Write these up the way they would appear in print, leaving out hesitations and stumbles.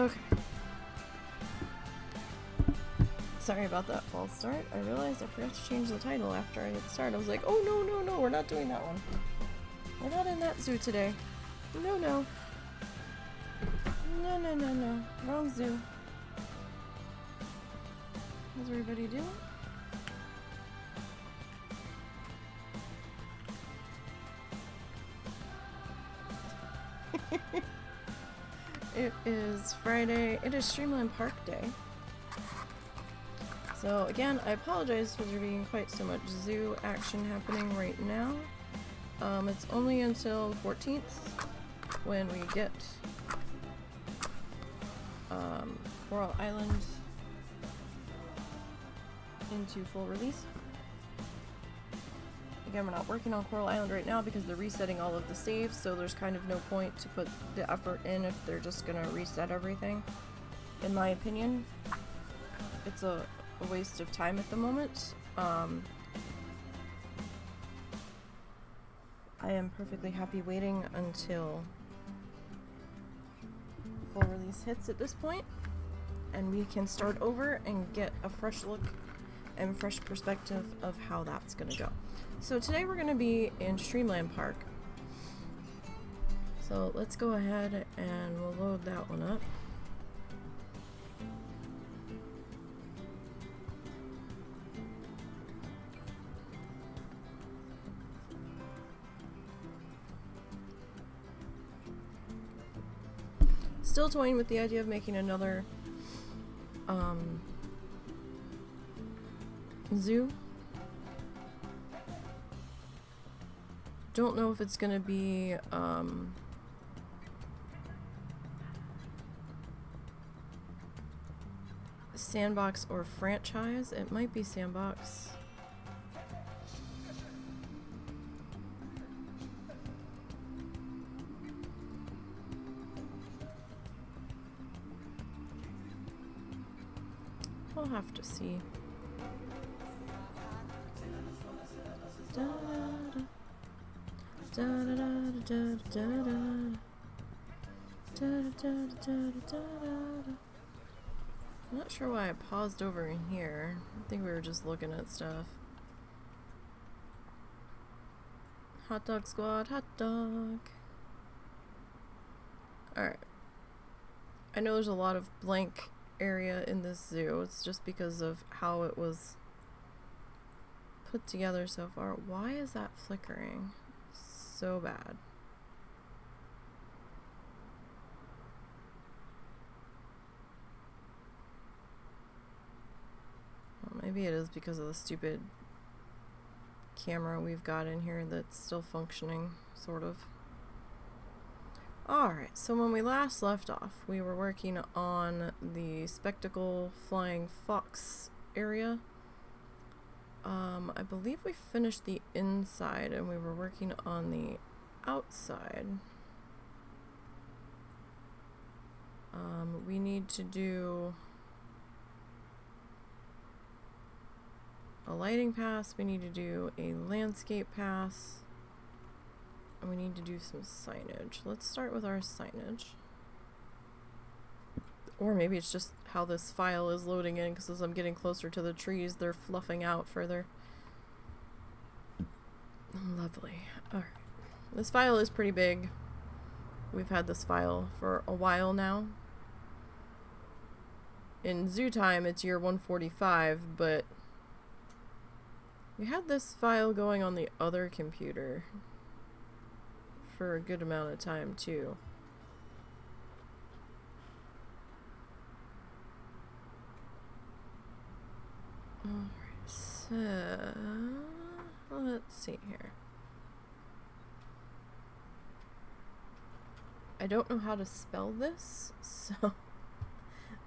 Okay. Sorry about that false start. I realized I forgot to change the title after I hit start. I was like, oh no, no, no, we're not doing that one. We're not in that zoo today. No, no. No, no, no, no. Wrong zoo. How's everybody doing? It is Friday. It is Streamland Park Day. So again, I apologize for there being quite so much zoo action happening right now. It's only until the 14th when we get Coral Island into full release. Again, we're not working on Coral Island right now because they're resetting all of the saves, so there's kind of no point to put the effort in if they're just gonna reset everything. In my opinion, it's a waste of time at the moment. I am perfectly happy waiting until full release hits at this point, and we can start over and get a fresh look and fresh perspective of how that's gonna go. So today we're gonna be in Streamland Park. So let's go ahead and we'll load that one up. Still toying with the idea of making another zoo. Don't know if it's gonna be Sandbox or franchise. It might be Sandbox. We'll have to see. I'm not sure why I paused over in here. I think we were just looking at stuff. Hot dog squad, hot dog. Alright. I know there's a lot of blank area in this zoo. It's just because of how it was put together so far. Why is that flickering so bad? Well, maybe it is because of the stupid camera we've got in here that's still functioning, sort of. Alright, so when we last left off, we were working on the spectacle flying fox area. I believe we finished the inside and we were working on the outside. We need to do a lighting pass, we need to do a landscape pass, and we need to do some signage. Let's start with our signage. Or maybe it's just how this file is loading in, because as I'm getting closer to the trees, they're fluffing out further. Lovely. Alright. This file is pretty big. We've had this file for a while now. In zoo time, it's year 145, but we had this file going on the other computer for a good amount of time, too. Alright, so let's see here. I don't know how to spell this, so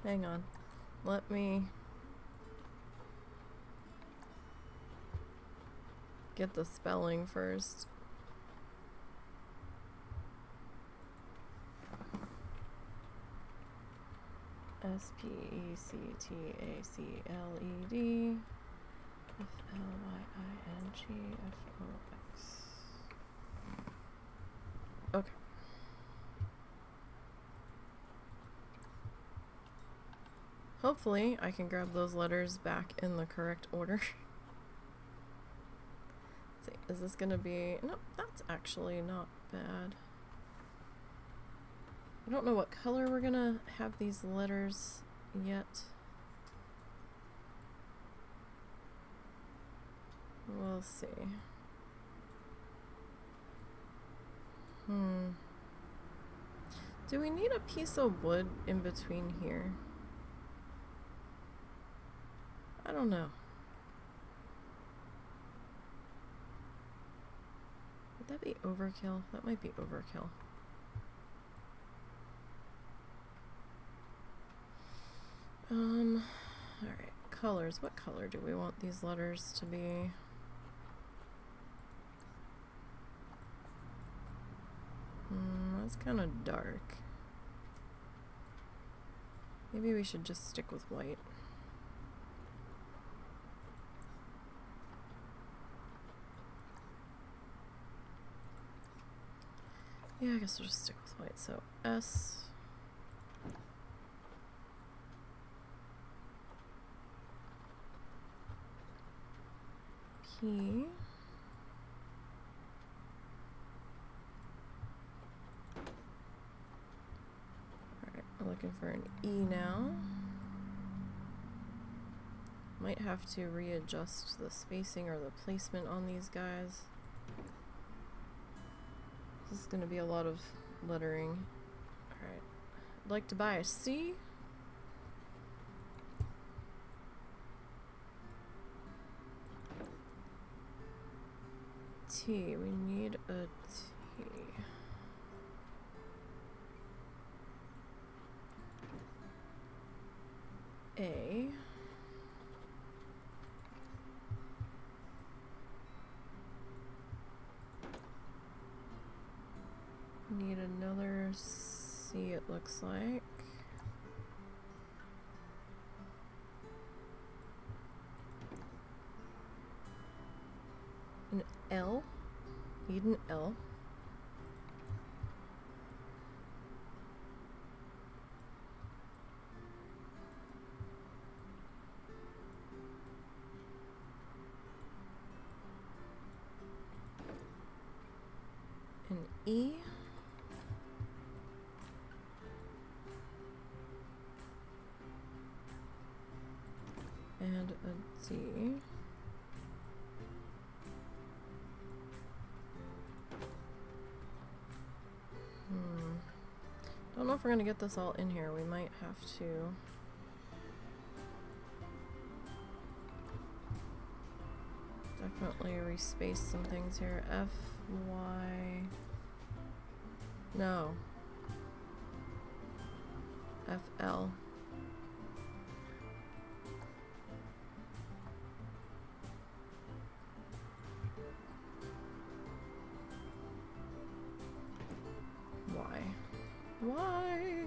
hang on. Let me get the spelling first. S-P-E-C-T-A-C-L-E-D F-L-Y-I-N-G-F-O-X. Okay. Hopefully I can grab those letters back in the correct order. Let's see, is this gonna be... Nope, that's actually not bad. I don't know what color we're gonna have these letters yet. We'll see. Do we need a piece of wood in between here? I don't know. Would that be overkill? That might be overkill. Alright, colors. What color do we want these letters to be? That's kind of dark. Maybe we should just stick with white. Yeah, I guess we'll just stick with white. So S. P. Alright, we're looking for an E now. Might have to readjust the spacing or the placement on these guys. This is going to be a lot of lettering. Alright. I'd like to buy a C. T. We need a T. A. Need another C, it looks like. An L. Need an L. An E. And a D. Don't know if we're gonna get this all in here. We might have to. Definitely respace some things here. F, Y. No. F, L. Why?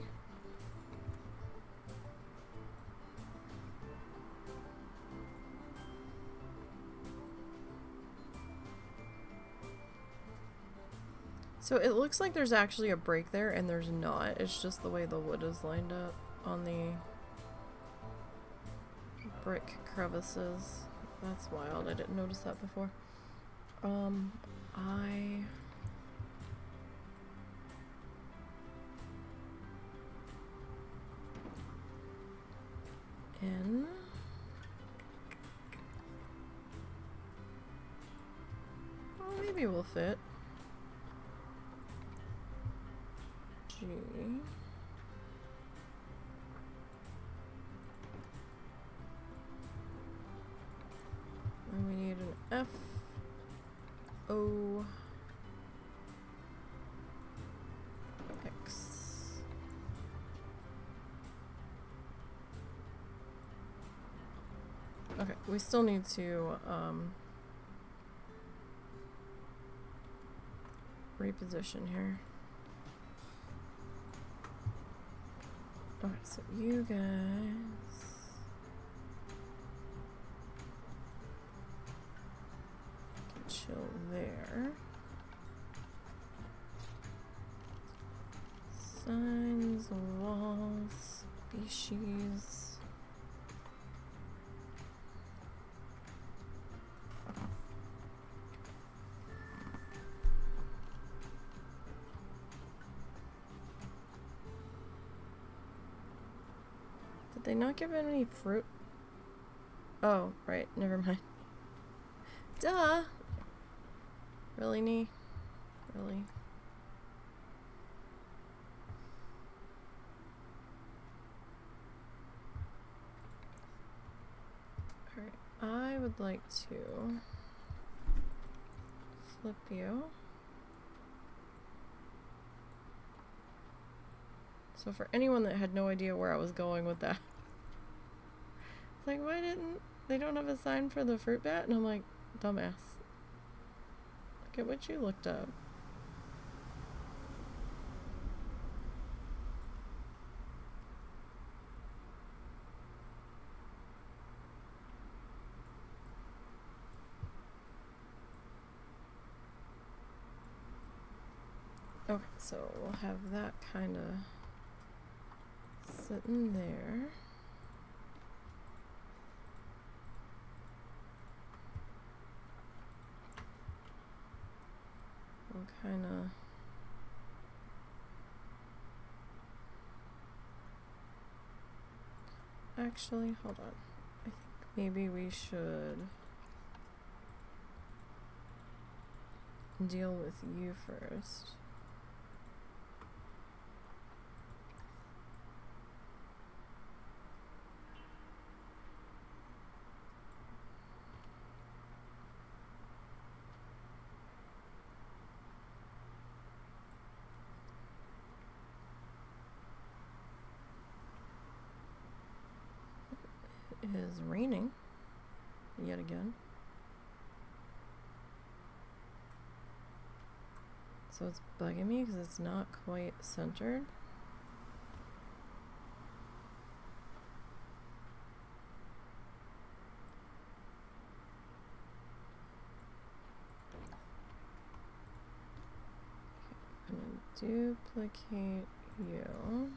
So it looks like there's actually a break there, and there's not. It's just the way the wood is lined up on the brick crevices. That's wild. I didn't notice that before. N. Well, maybe we'll fit. G. And we need an F. O. X. Okay, we still need to reposition here. Okay, so you guys can chill there. Signs, walls, species. they not give any fruit? Oh, right. Never mind. Duh! Really, Nee? Really? Alright, I would like to flip you. So for anyone that had no idea where I was going with that, it's like, why didn't they don't have a sign for the fruit bat? And I'm like, dumbass. Look at what you looked up. Okay, so we'll have that kind of sitting there. We'll kind of actually, hold on. I think maybe we should deal with you first. It is raining yet again. So it's bugging me because it's not quite centered. I'm gonna duplicate you.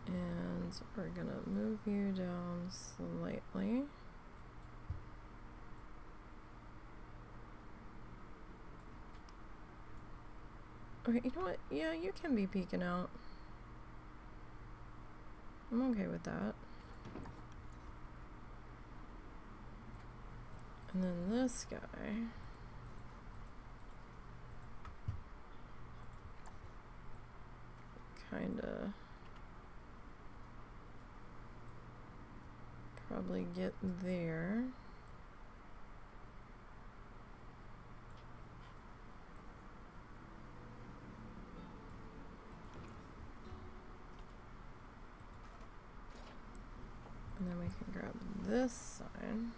And we're gonna move you down slightly. Okay, you know what? Yeah, you can be peeking out. I'm okay with that. And then this guy. Kinda. Probably get there. And then we can grab this sign.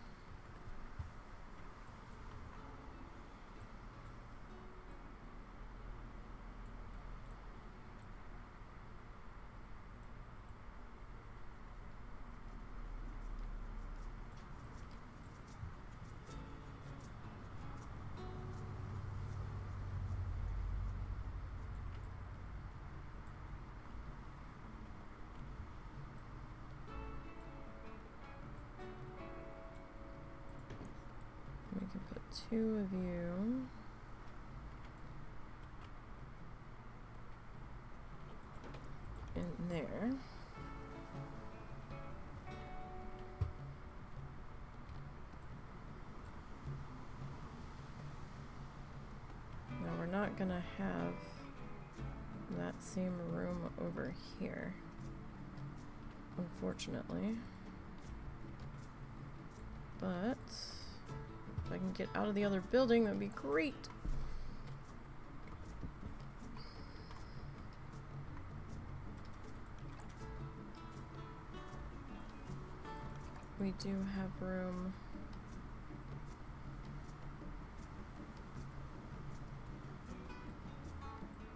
We can put two of you. In there. Now we're not gonna have that same room over here, unfortunately. But if I can get out of the other building, that'd be great. We do have room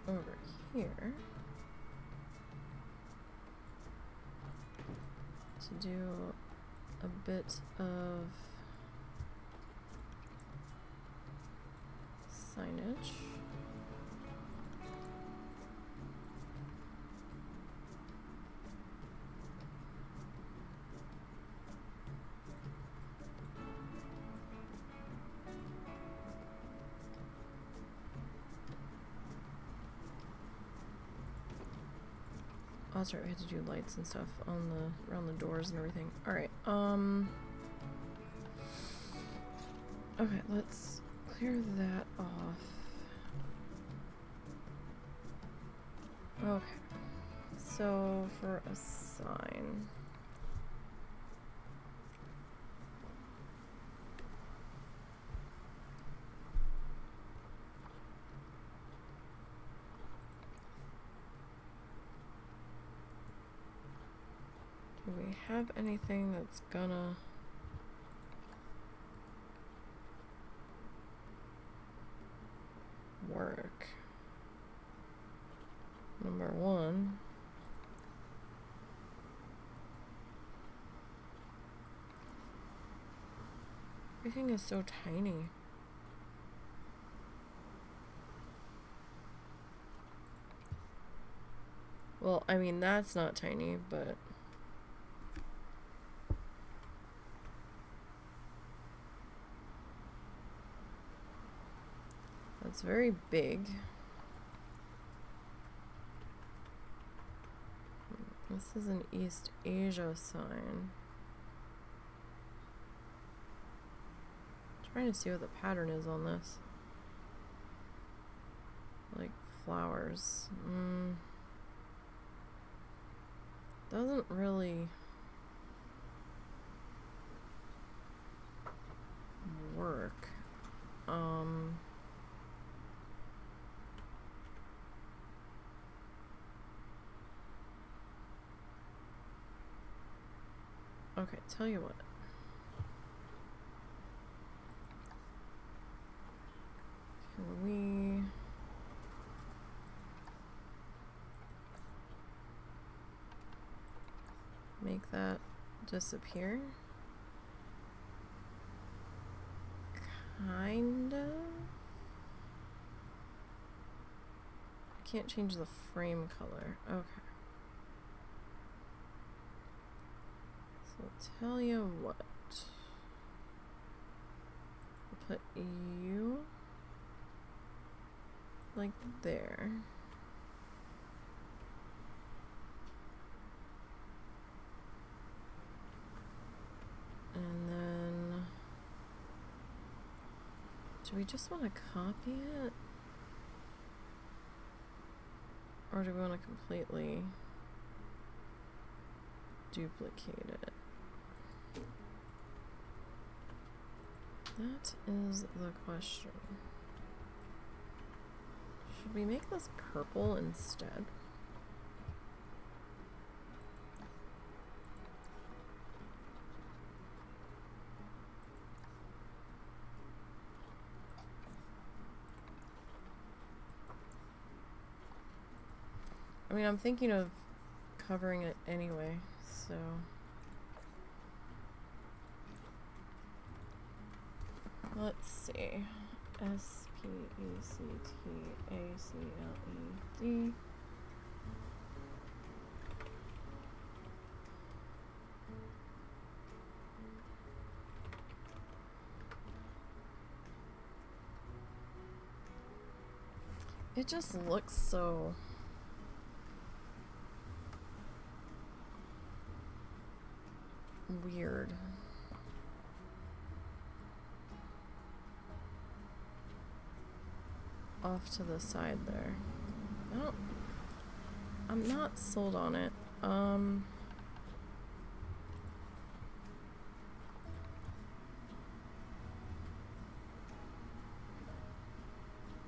over here to do a bit of signage. that's right, we had to do lights and stuff on the around the doors and everything. Alright, okay, let's clear that off. Okay. So for a sign. Do we have anything that's gonna work? Number one. Everything is so tiny. Well, I mean, that's not tiny, but that's very big. This is an East Asia sign. Trying to see what the pattern is on this. Like flowers. Doesn't really work. Okay, tell you what. Can we make that disappear? Kind of. I can't change the frame color. Okay. So tell you what. I'll put you like there. And then do we just want to copy it? Or do we want to completely duplicate it? That is the question. Should we make this purple instead? I mean, I'm thinking of covering it anyway, so... Let's see. S-P-E-C-T-A-C-L-E-D. It just looks so... weird. Off to the side there. I'm not sold on it.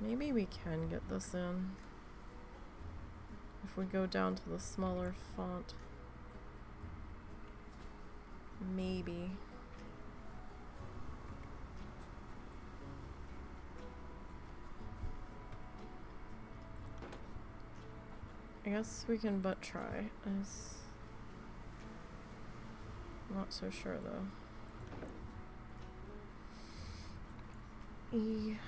Maybe we can get this in if we go down to the smaller font. Maybe. I guess we can but try. I'm not so sure though. E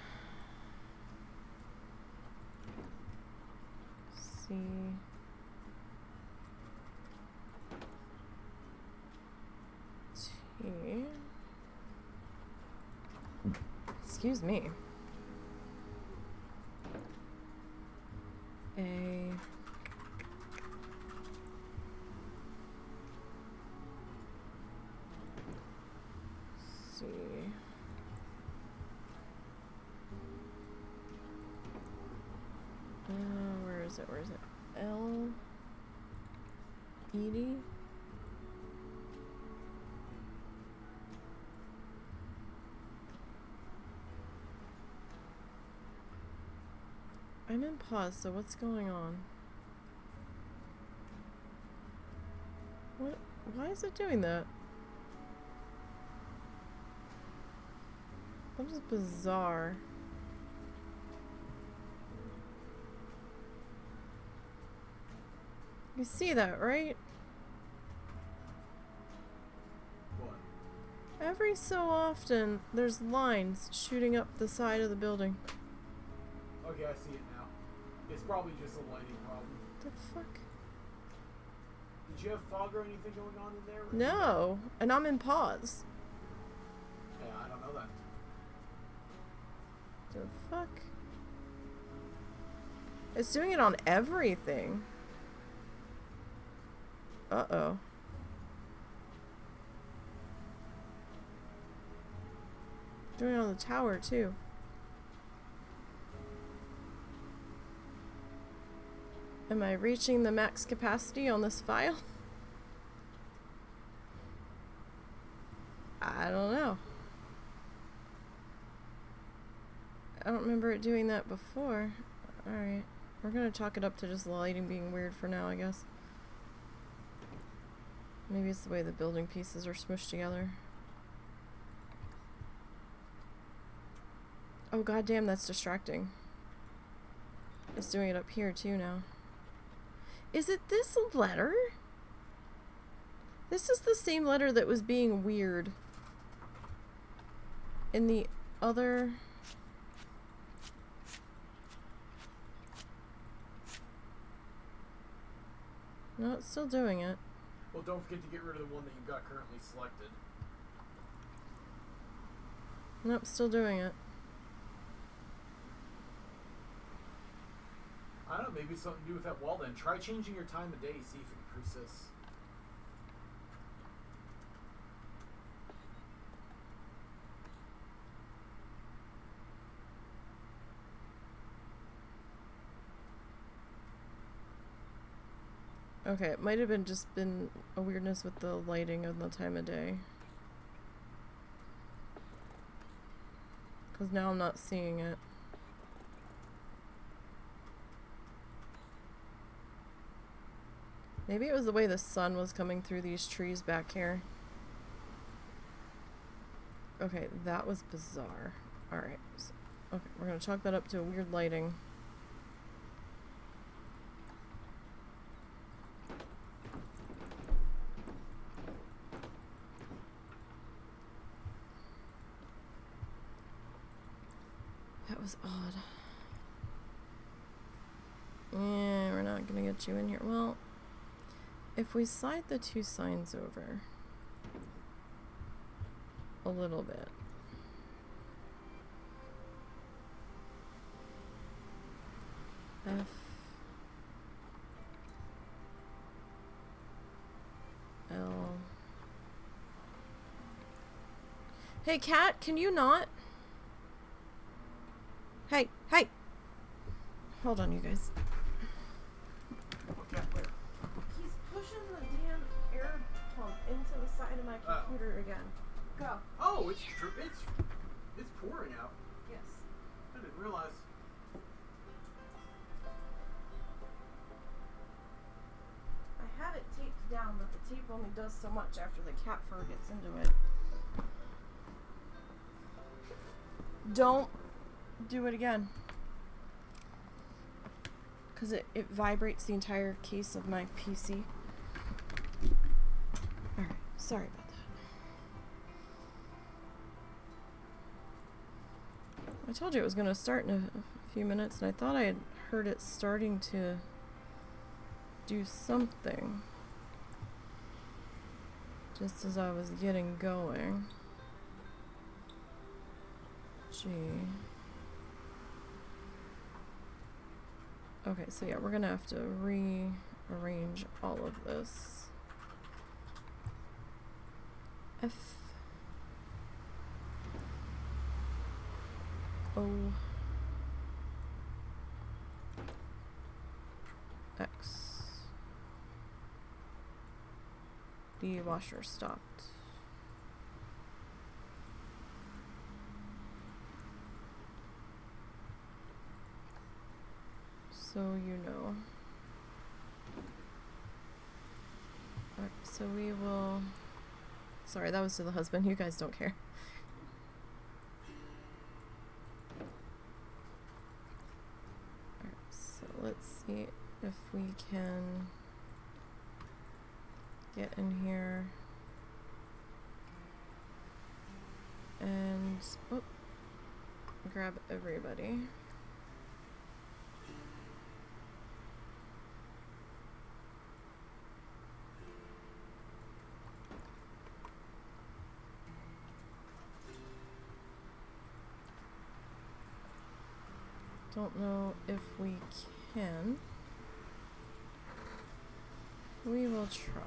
C T. Excuse me. A see. Where is it? Where is it? L. Edie? I'm in pause, so what's going on? What? Why is it doing that? That was bizarre. You see that, right? What? Every so often, there's lines shooting up the side of the building. Okay, I see it now. It's probably just a lighting problem. The fuck? Did you have fog or anything going on in there? No, and I'm in pause. Yeah, I don't know that. The fuck? It's doing it on everything. Uh-oh. Doing it on the tower, too. Am I reaching the max capacity on this file? I don't know. I don't remember it doing that before. Alright. We're gonna chalk it up to just the lighting being weird for now, I guess. Maybe it's the way the building pieces are smushed together. Oh goddamn, that's distracting. It's doing it up here too now. Is it this letter? This is the same letter that was being weird in the other... No, it's still doing it. Well, don't forget to get rid of the one that you got currently selected. Nope, still doing it. I don't know, maybe it's something to do with that wall then. Try changing your time of day, see if it persists. Okay, it might have been just been a weirdness with the lighting and the time of day. Because now I'm not seeing it. Maybe it was the way the sun was coming through these trees back here. Okay, that was bizarre. Alright. So, okay, we're gonna chalk that up to a weird lighting. That was odd. Yeah, we're not gonna get you in here. Well, if we slide the two signs over a little bit. F L. Hey, cat, can you not? Hey, hey! Hold on, you guys. Okay, where? He's pushing the damn air pump into the side of my computer again. Go. Oh, it's true. It's pouring out. Yes. I didn't realize. I had it taped down, but the tape only does so much after the cat fur gets into it. Don't do it again. Because it vibrates the entire case of my PC. Alright, sorry about that. I told you it was going to start in a few minutes, and I thought I had heard it starting to do something. Just as I was getting going. Gee. Okay, so yeah, we're gonna have to rearrange all of this. F O X. The washer stopped. So you know. Alright, so we will... Sorry, that was to the husband. You guys don't care. Alright, so let's see if we can get in here and grab everybody. Don't know if we can. We will try.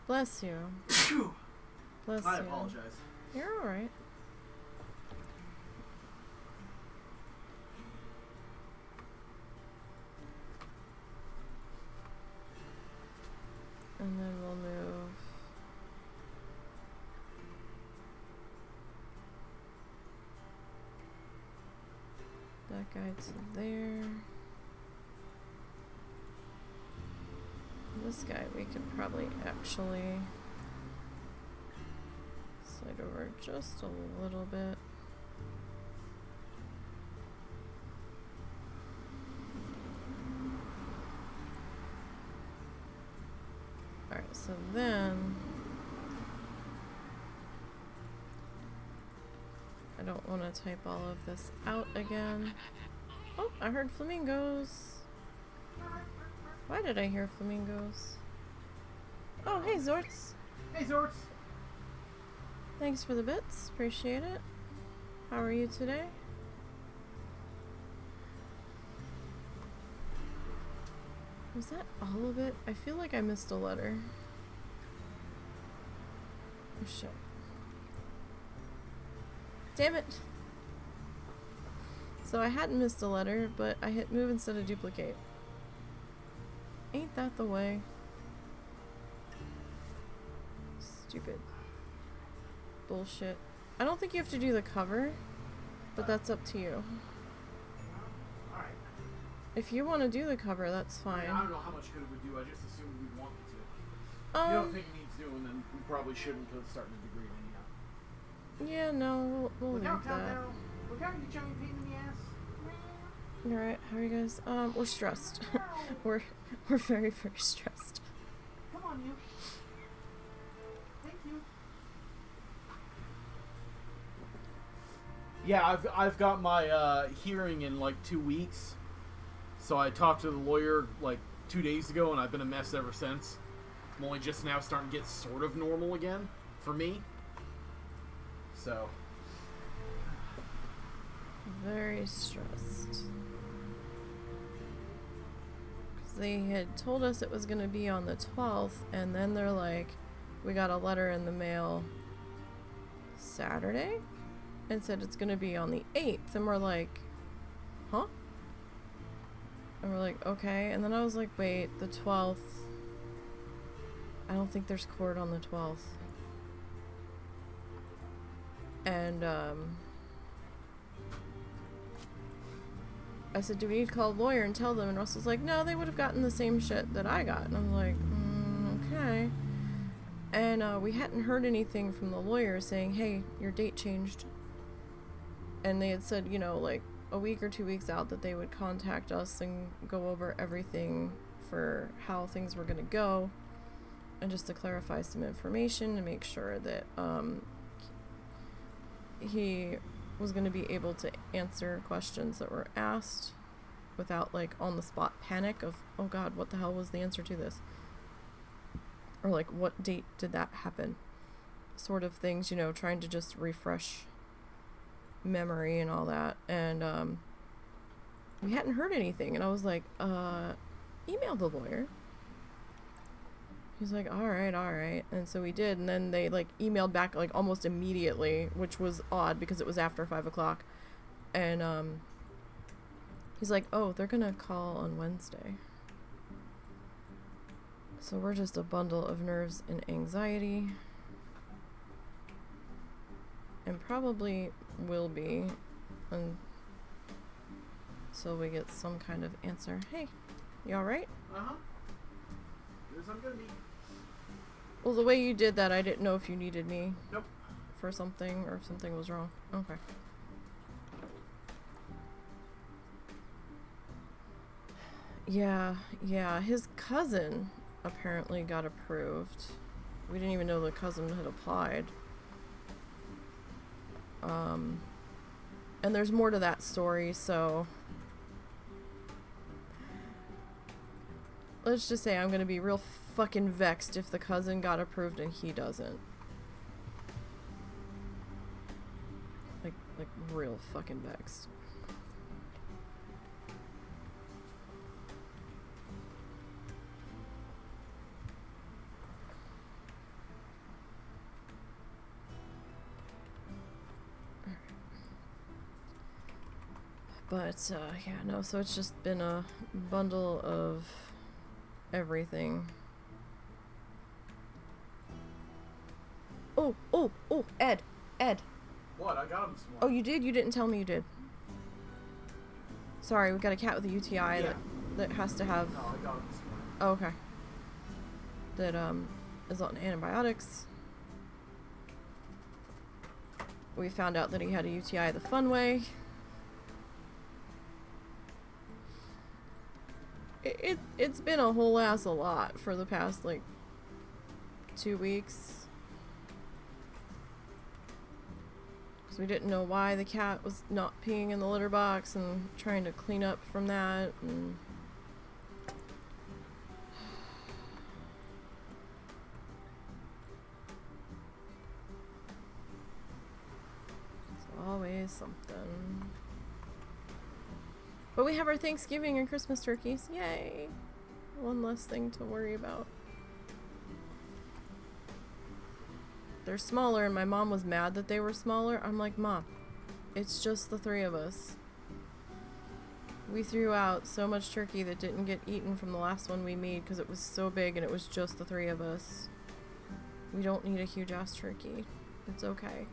Bless you. Bless I you. apologize. You're alright. And then we'll move that guy to there. This guy we could probably actually slide over just a little bit. Alright, so then I don't want to type all of this out again. Oh, I heard flamingos. Why did I hear flamingos? Oh, hey, Zorts. Hey, Zorts. Thanks for the bits. Appreciate it. How are you today? Was that all of it? I feel like I missed a letter. Oh, shit. Damn it! So I hadn't missed a letter, but I hit move instead of duplicate. Ain't that the way? Stupid. Bullshit. I don't think you have to do the cover, but that's up to you. Alright. If you want to do the cover, that's fine. I don't know how much good it would do, I just assumed we'd want it to. If you don't think it needs doing, then we probably shouldn't because it's starting to degrade anyhow. Yeah, no, we'll leave that. Look out, you giant pain in the ass. Alright, how are you guys? We're stressed. we're very, very stressed. Come on, you. Thank you. Yeah, I've got my hearing in like 2 weeks. So I talked to the lawyer like 2 days ago, and I've been a mess ever since. I'm only just now starting to get sort of normal again for me. So Very stressed. Because they had told us it was going to be on the 12th, and then they're like, we got a letter in the mail Saturday and said it's going to be on the 8th. And we're like, huh? And we're like, okay. And then I was like, wait, the 12th. I don't think there's court on the 12th. And, I said, do we need to call a lawyer and tell them? And Russell's like, no, they would have gotten the same shit that I got. And I'm like, okay. And we hadn't heard anything from the lawyer saying, hey, your date changed. And they had said, you know, like a week or 2 weeks out that they would contact us and go over everything for how things were going to go. And just to clarify some information to make sure that he was going to be able to answer questions that were asked without like on the spot panic of, oh god, what the hell was the answer to this? Or like, what date did that happen? Sort of things, you know, trying to just refresh memory and all that. And we hadn't heard anything, and I was like, email the lawyer. He's like, all right. And so we did. And then they, like, emailed back, like, almost immediately, which was odd because it was after 5 o'clock. And, he's like, oh, they're gonna call on Wednesday. So we're just a bundle of nerves and anxiety. And probably will be until we get some kind of answer. Hey, you alright? Uh-huh. Here's I'm gonna be. Well, the way you did that, I didn't know if you needed me Nope. for something or if something was wrong. Okay. Yeah, his cousin apparently got approved. We didn't even know the cousin had applied. And there's more to that story, so let's just say I'm gonna be real fucking vexed if the cousin got approved and he doesn't. Like real fucking vexed. But, yeah, no, so it's just been a bundle of everything. Oh, Ed. What? I got him this morning. Oh, you did? You didn't tell me you did. Sorry, we got a cat with a UTI that has to have... No, I got him this morning. Oh, okay. That, is on antibiotics. We found out that he had a UTI the fun way. It's been a whole ass a lot for the past, like, 2 weeks. Because we didn't know why the cat was not peeing in the litter box and trying to clean up from that. And it's always something. But we have our Thanksgiving and Christmas turkeys. Yay! One less thing to worry about. They're smaller, and my mom was mad that they were smaller. I'm like, Mom, it's just the 3 of us. We threw out so much turkey that didn't get eaten from the last one we made because it was so big and it was just the 3 of us. We don't need a huge ass turkey. It's okay.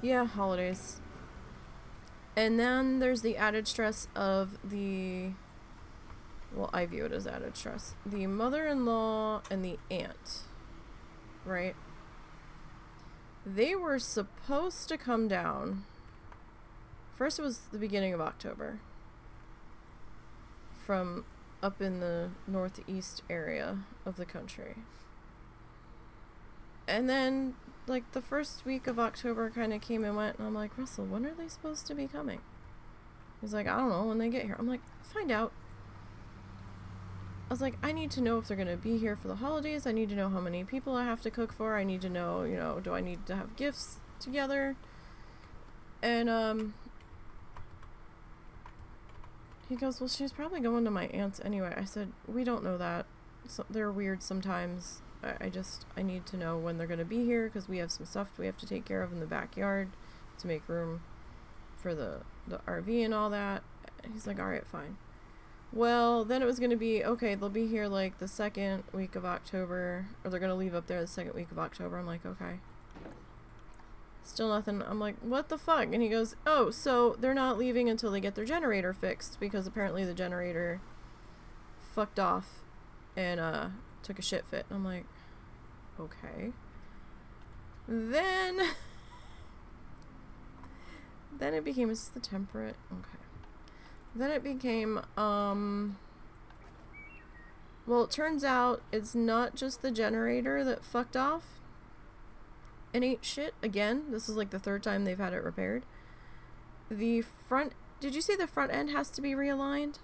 Yeah, holidays. And then there's the added stress of the... Well, I view it as added stress. The mother-in-law and the aunt. Right? They were supposed to come down. First it was the beginning of October. From up in the northeast area of the country. And then... like, the first week of October kind of came and went, and I'm like, Russell, when are they supposed to be coming? He's like, I don't know, when they get here. I'm like, find out. I was like, I need to know if they're going to be here for the holidays. I need to know how many people I have to cook for. I need to know, you know, do I need to have gifts together? And, he goes, well, she's probably going to my aunt's anyway. I said, we don't know that. So, they're weird sometimes. I need to know when they're going to be here because we have some stuff we have to take care of in the backyard to make room for the RV and all that. He's like, alright, fine. Well, then it was going to be, okay, they'll be here like the 2nd week of October, or they're going to leave up there the 2nd week of October. I'm like, okay. Still nothing. I'm like, what the fuck? And he goes, oh, so they're not leaving until they get their generator fixed because apparently the generator fucked off and, took a shit fit. I'm like, okay. Then it became, is this the temperate? Okay. Then it became, well, it turns out it's not just the generator that fucked off and ate shit again. This is like the 3rd time they've had it repaired. The front, did you say the front end has to be realigned?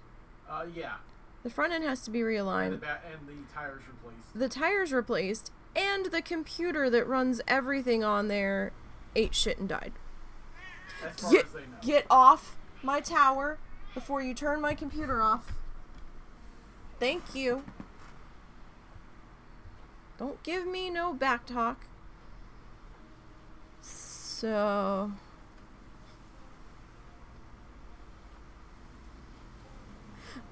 Yeah. The front end has to be realigned. And the tires replaced. The tires replaced, and the computer that runs everything on there ate shit and died. As far as they know. Get off my tower before you turn my computer off. Thank you. Don't give me no back talk. So...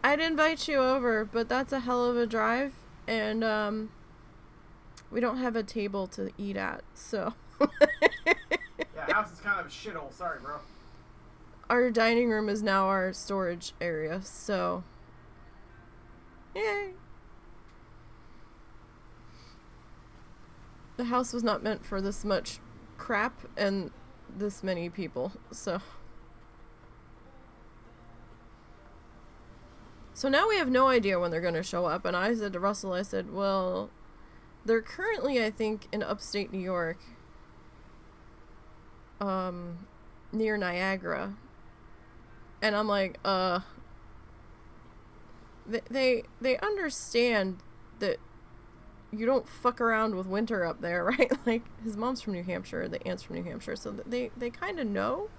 I'd invite you over, but that's a hell of a drive, and we don't have a table to eat at, so... Yeah, house is kind of a shithole. Sorry, bro. Our dining room is now our storage area, so... Yay! The house was not meant for this much crap and this many people, so... So now we have no idea when they're going to show up, and I said to Russell, I said, well, they're currently, I think, in upstate New York, near Niagara, and I'm like, they understand that you don't fuck around with winter up there, right? Like, his mom's from New Hampshire, the aunt's from New Hampshire, so they kind of know,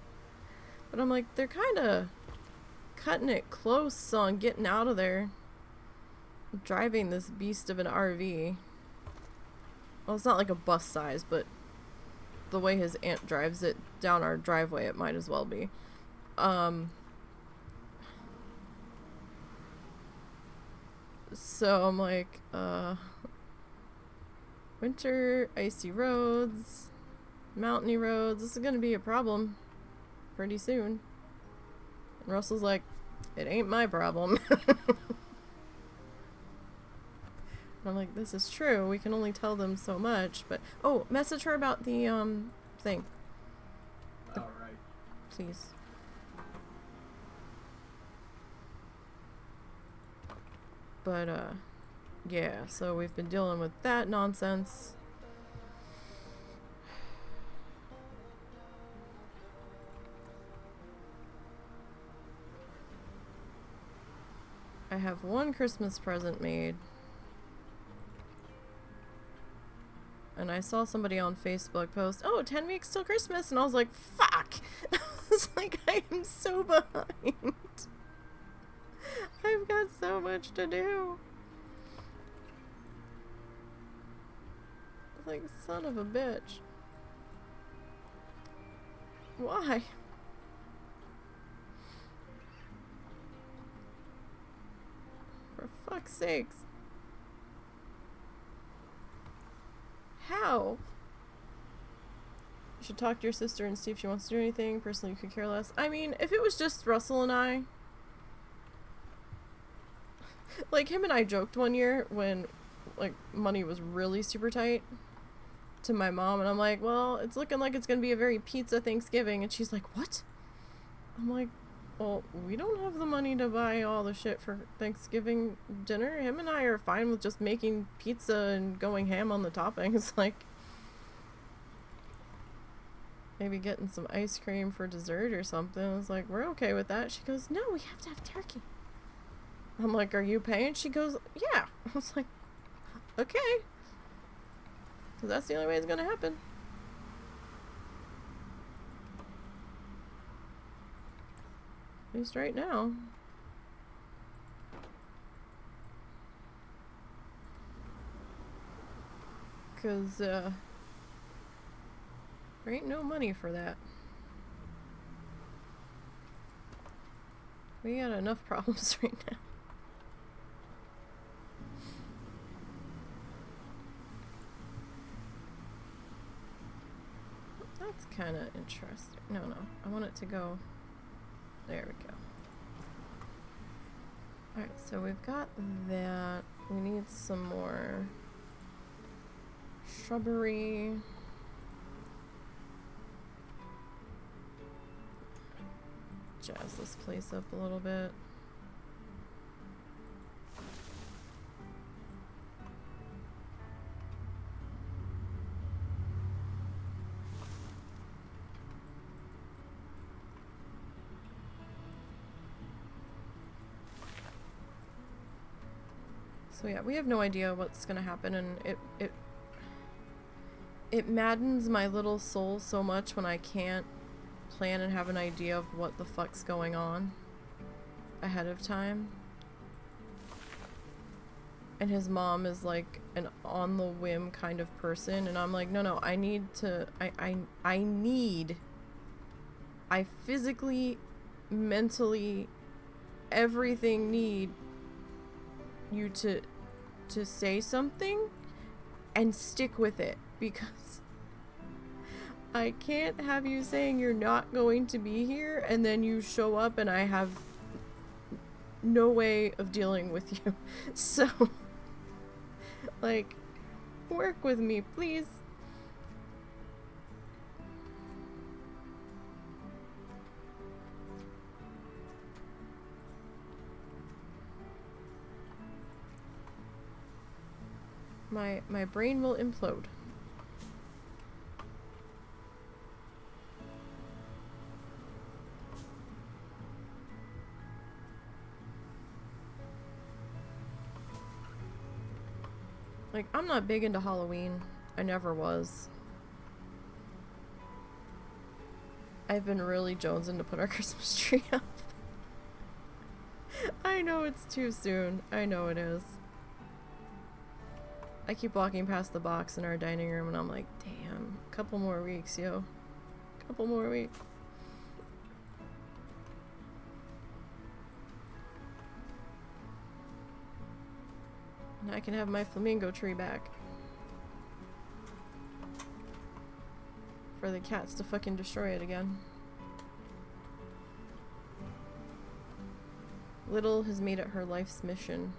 but I'm like, they're kind of cutting it close on getting out of there, driving this beast of an RV. Well, it's not like a bus size, but the way his aunt drives it down our driveway, it might as well be. So I'm like, winter, icy roads, mountainy roads, this is gonna be a problem pretty soon. And Russell's like, it ain't my problem. I'm like, this is true. We can only tell them so much, but... Oh, message her about the, thing. Alright. Please. But, yeah, so we've been dealing with that nonsense. I have one Christmas present made. And I saw somebody on Facebook post, oh, 10 weeks till Christmas, and I was like, fuck! I was like, I am so behind. I've got so much to do. Like, son of a bitch. Why? For fuck's sakes. How? You should talk to your sister and see if she wants to do anything. Personally, you could care less. I mean, if it was just Russell and I... Like, him and I joked one year when, like, money was really super tight to my mom, and I'm like, well, it's looking like it's gonna be a very pizza Thanksgiving, and she's like, what? I'm like, well, we don't have the money to buy all the shit for Thanksgiving dinner. Him and I are fine with just making pizza and going ham on the toppings. Like, maybe getting some ice cream for dessert or something. I was like, we're okay with that. She goes, no, we have to have turkey. I'm like, are you paying? She goes, yeah. I was like, okay. Because that's the only way it's going to happen. At least right now. Because, there ain't no money for that. We got enough problems right now. That's kind of interesting. No, I want it to go... There we go. Alright, so we've got that. We need some more shrubbery. Jazz this place up a little bit. So yeah, we have no idea what's gonna happen, and it maddens my little soul so much when I can't plan and have an idea of what the fuck's going on ahead of time. And his mom is like an on the whim kind of person, and I'm like, no, I need to, I physically, mentally, everything need you to say something and stick with it, because I can't have you saying you're not going to be here and then you show up and I have no way of dealing with you. So, like, work with me, please. My brain will implode. Like, I'm not big into Halloween. I never was. I've been really jonesing to put our Christmas tree up. I know it's too soon. I know it is. I keep walking past the box in our dining room and I'm like, damn, couple more weeks, yo. Couple more weeks. And I can have my flamingo tree back. For the cats to fucking destroy it again. Little has made it her life's mission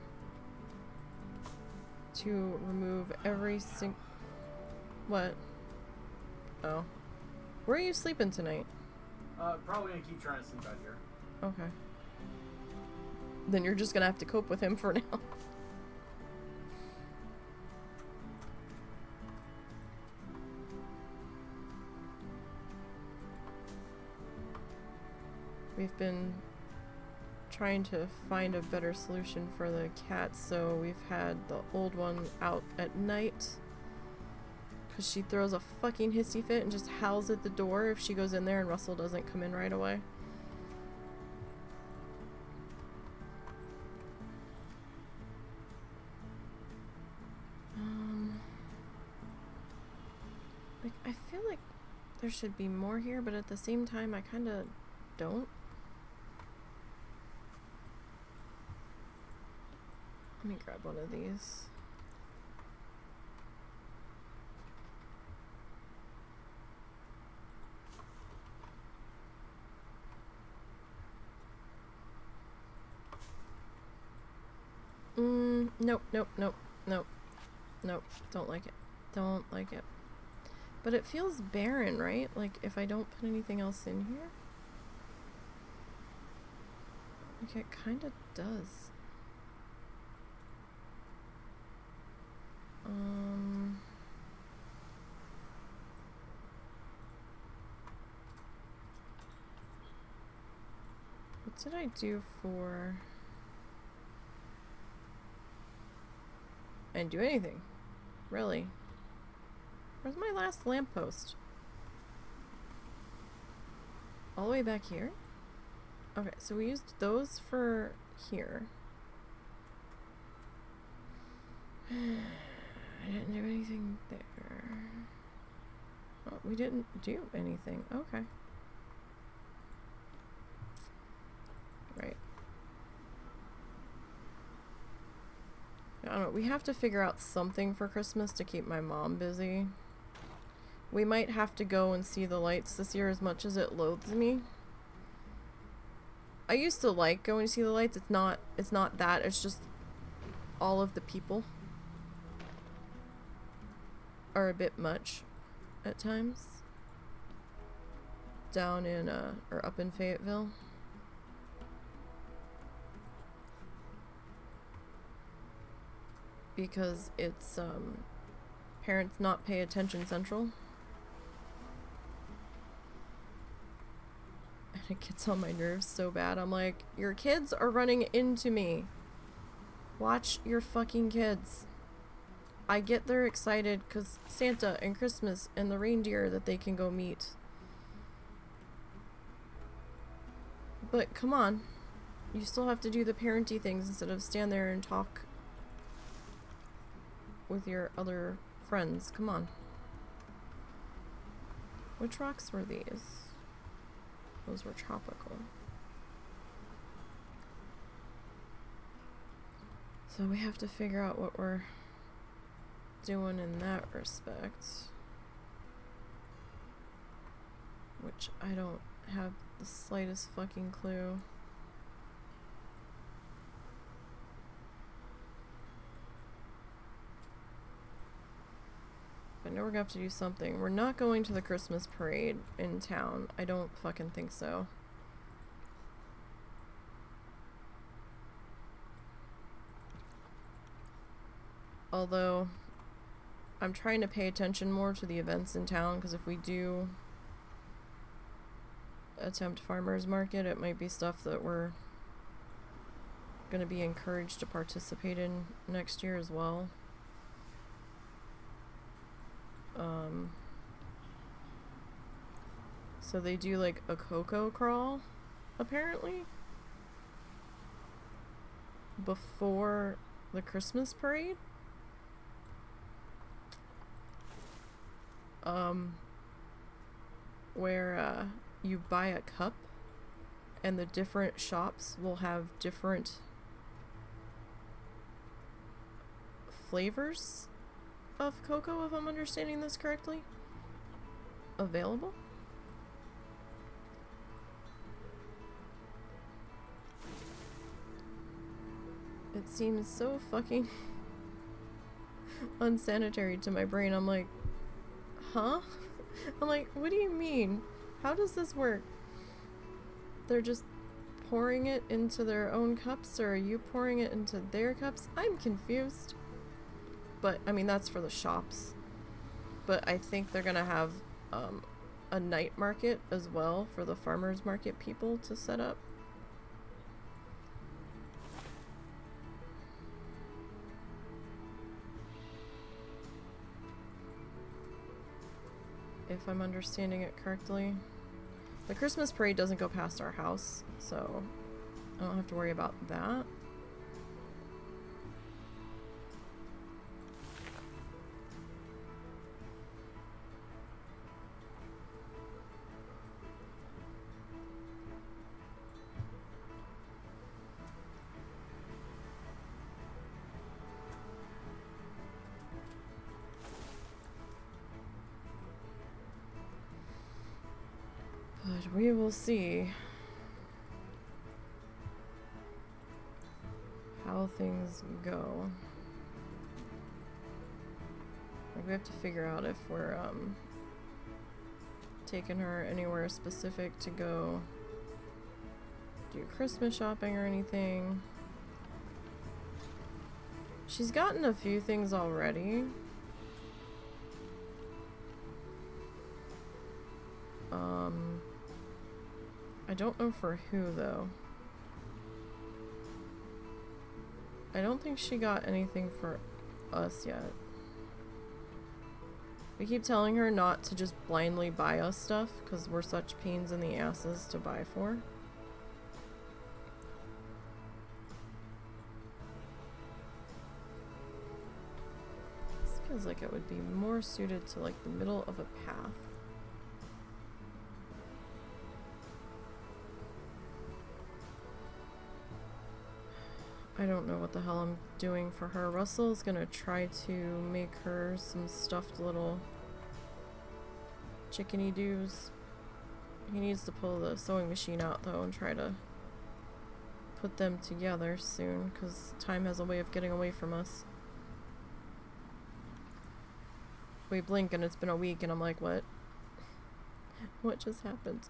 to remove every What? Oh. Where are you sleeping tonight? Probably gonna keep trying to sleep out here. Okay. Then you're just gonna have to cope with him for now. We've been trying to find a better solution for the cats, so we've had the old one out at night because she throws a fucking hissy fit and just howls at the door if she goes in there and Russell doesn't come in right away. Like, I feel like there should be more here, but at the same time I kind of don't. Let me grab one of these. Nope. Don't like it. Don't like it. But it feels barren, right? Like, if I don't put anything else in here? Like, it kind of does. What did I do for... I didn't do anything. Really. Where's my last lamppost? All the way back here? Okay, so we used those for here. I didn't do anything there. Oh, we didn't do anything. Okay. Right. I don't know. We have to figure out something for Christmas to keep my mom busy. We might have to go and see the lights this year as much as it loathes me. I used to like going to see the lights. It's not that. It's just all of the people are a bit much at times. Down in, or up in Fayetteville. Because it's, parents not pay attention central. And it gets on my nerves so bad. I'm like, your kids are running into me. Watch your fucking kids. I get they're excited because Santa and Christmas and the reindeer that they can go meet. But come on. You still have to do the parenty things instead of stand there and talk with your other friends. Come on. Which rocks were these? Those were tropical. So we have to figure out what we're doing in that respect. Which I don't have the slightest fucking clue. I know we're gonna have to do something. We're not going to the Christmas parade in town. I don't fucking think so. Although, I'm trying to pay attention more to the events in town, because if we do attempt farmers market, it might be stuff that we're going to be encouraged to participate in next year as well. So they do like a cocoa crawl, apparently, before the Christmas parade. Where you buy a cup and the different shops will have different flavors of cocoa, if I'm understanding this correctly, available. It seems so fucking unsanitary to my brain. I'm like, huh? I'm like, what do you mean? How does this work? They're just pouring it into their own cups, or are you pouring it into their cups? I'm confused. But, I mean, that's for the shops. But I think they're gonna have a night market as well for the farmers market people to set up. If I'm understanding it correctly. The Christmas parade doesn't go past our house, so I don't have to worry about that. But we will see how things go. Like, we have to figure out if we're taking her anywhere specific to go do Christmas shopping or anything. She's gotten a few things already. I don't know for who, though. I don't think she got anything for us yet. We keep telling her not to just blindly buy us stuff, because we're such pains in the asses to buy for. This feels like it would be more suited to, like, the middle of a path. I don't know what the hell I'm doing for her. Russell's gonna try to make her some stuffed little chickeny doos. He needs to pull the sewing machine out though and try to put them together soon, because time has a way of getting away from us. We blink and it's been a week and I'm like, what? What just happened?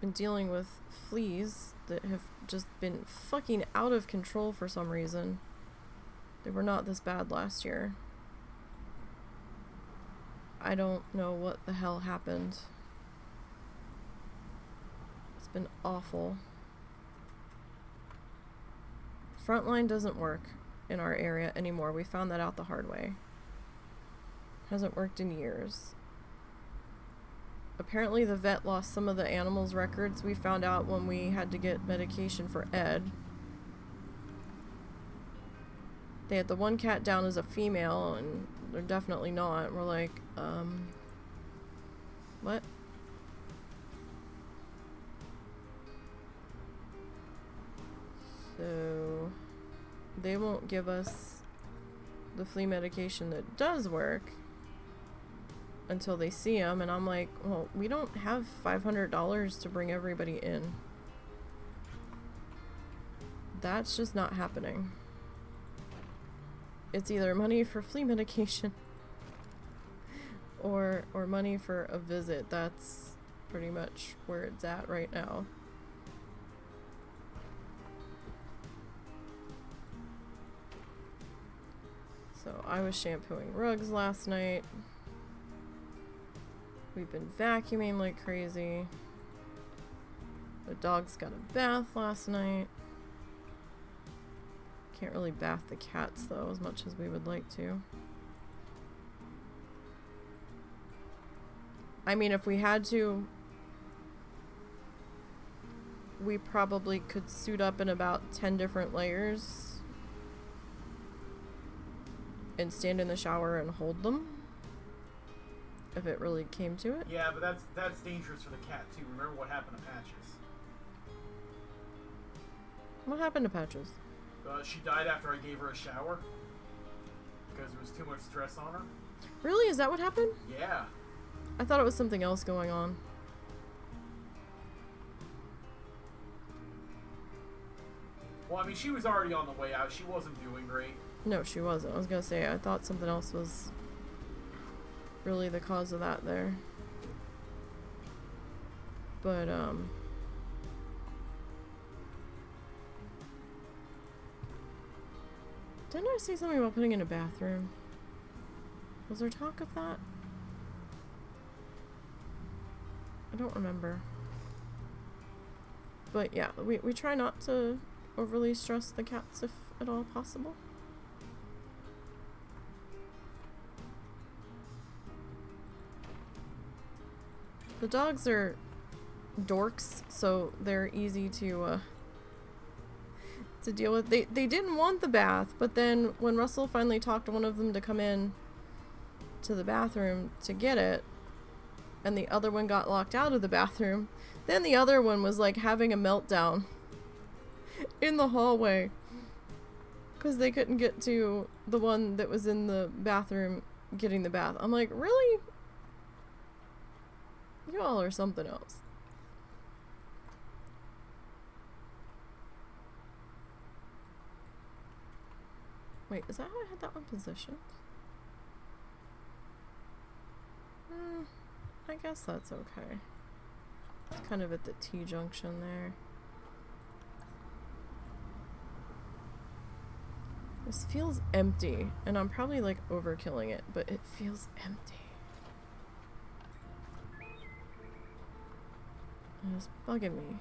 Been dealing with fleas that have just been fucking out of control for some reason. They were not this bad last year. I don't know what the hell happened. It's been awful. Frontline doesn't work in our area anymore. We found that out the hard way. Hasn't worked in years. Apparently the vet lost some of the animals' records we found out when we had to get medication for Ed. they had the one cat down as a female, and they're definitely not. We're like, what? So they won't give us the flea medication that does work until they see him, and I'm like, well, we don't have $500 to bring everybody in. That's just not happening. It's either money for flea medication or money for a visit. That's pretty much where it's at right now. So I was shampooing rugs last night. We've been vacuuming like crazy. The dogs got a bath last night. Can't really bath the cats though as much as we would like to. I mean, if we had to, we probably could suit up in about 10 different layers and stand in the shower and hold them if it really came to it. Yeah, but that's dangerous for the cat too. Remember what happened to Patches? What happened to Patches? She died after I gave her a shower because there was too much stress on her. Really? Is that what happened? Yeah. I thought it was something else going on. Well, I mean, she was already on the way out. She wasn't doing great. No, she wasn't. I was gonna say, I thought something else was really the cause of that there. But, didn't I say something about putting in a bathroom? Was there talk of that? I don't remember. But yeah, we try not to overly stress the cats if at all possible. The dogs are dorks, so they're easy to deal with. They didn't want the bath, but then when Russell finally talked to one of them to come in to the bathroom to get it, and the other one got locked out of the bathroom, then the other one was like having a meltdown in the hallway because they couldn't get to the one that was in the bathroom getting the bath. I'm like, really? You all are something else. Wait, is that how I had that one positioned? I guess that's okay. It's kind of at the T-junction there. This feels empty, and I'm probably like overkilling it, but it feels empty. It's bugging me.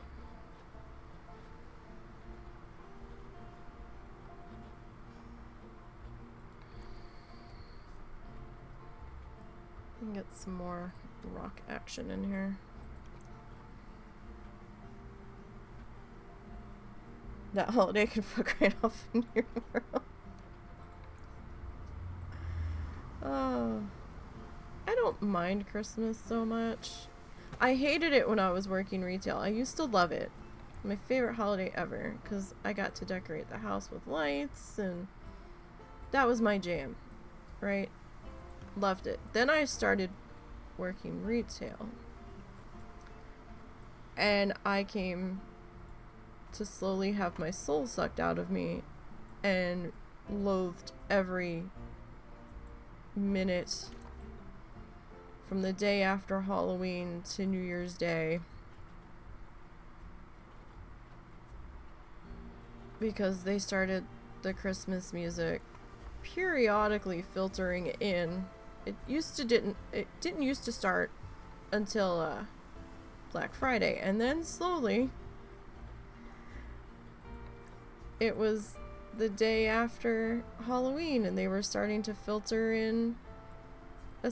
I can get some more rock action in here. That holiday can fuck right off in your world. Oh, I don't mind Christmas so much. I hated it when I was working retail. I used to love it. My favorite holiday ever, because I got to decorate the house with lights, and that was my jam, right? Loved it. Then I started working retail, and I came to slowly have my soul sucked out of me and loathed every minute from the day after Halloween to New Year's Day, because they started the Christmas music periodically filtering in. It didn't used to start until Black Friday, and then slowly it was the day after Halloween, and they were starting to filter in a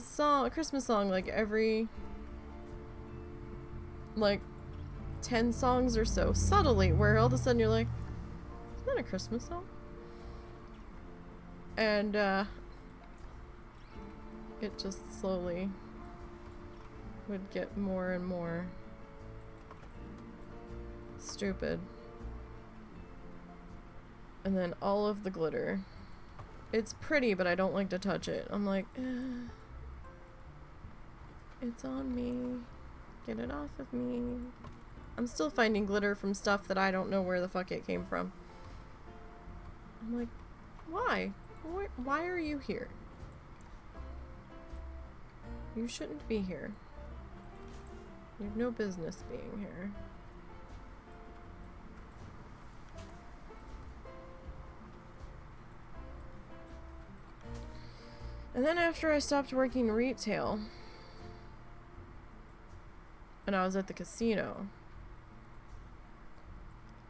Christmas song, like every 10 songs or so, subtly, where all of a sudden you're like, is that a Christmas song? And, it just slowly would get more and more stupid. And then all of the glitter. It's pretty, but I don't like to touch it. I'm like, it's on me. Get it off of me. I'm still finding glitter from stuff that I don't know where the fuck it came from. I'm like, why? Why are you here? You shouldn't be here. You have no business being here. And then after I stopped working retail, and I was at the casino,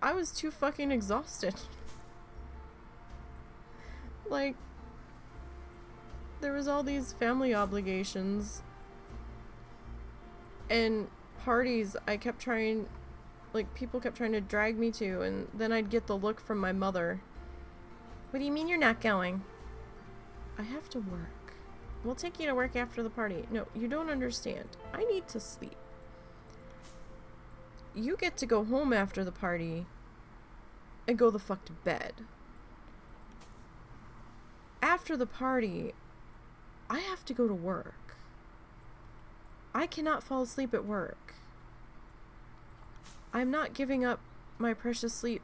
I was too fucking exhausted. Like, there was all these family obligations and parties I kept trying, like, people kept trying to drag me to, and then I'd get the look from my mother. What do you mean you're not going? I have to work. We'll take you to work after the party. No, you don't understand. I need to sleep. You get to go home after the party and go the fuck to bed. After the party, I have to go to work. I cannot fall asleep at work. I'm not giving up my precious sleep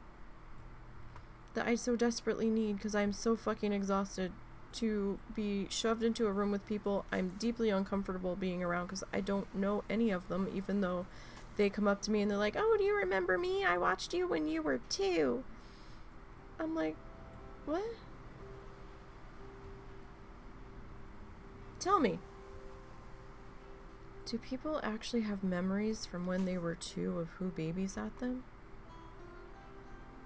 that I so desperately need because I'm so fucking exhausted to be shoved into a room with people I'm deeply uncomfortable being around because I don't know any of them, even though they come up to me and they're like, oh, do you remember me? I watched you when you were 2. I'm like, what? Tell me. Do people actually have memories from when they were 2 of who babysat them?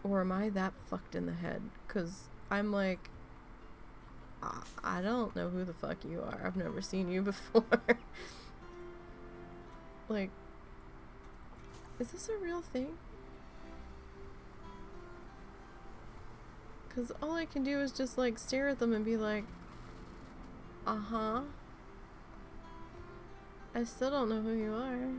Or am I that fucked in the head? Because I'm like, I don't know who the fuck you are. I've never seen you before. Like, is this a real thing? Because all I can do is just, like, stare at them and be like, uh-huh. I still don't know who you are.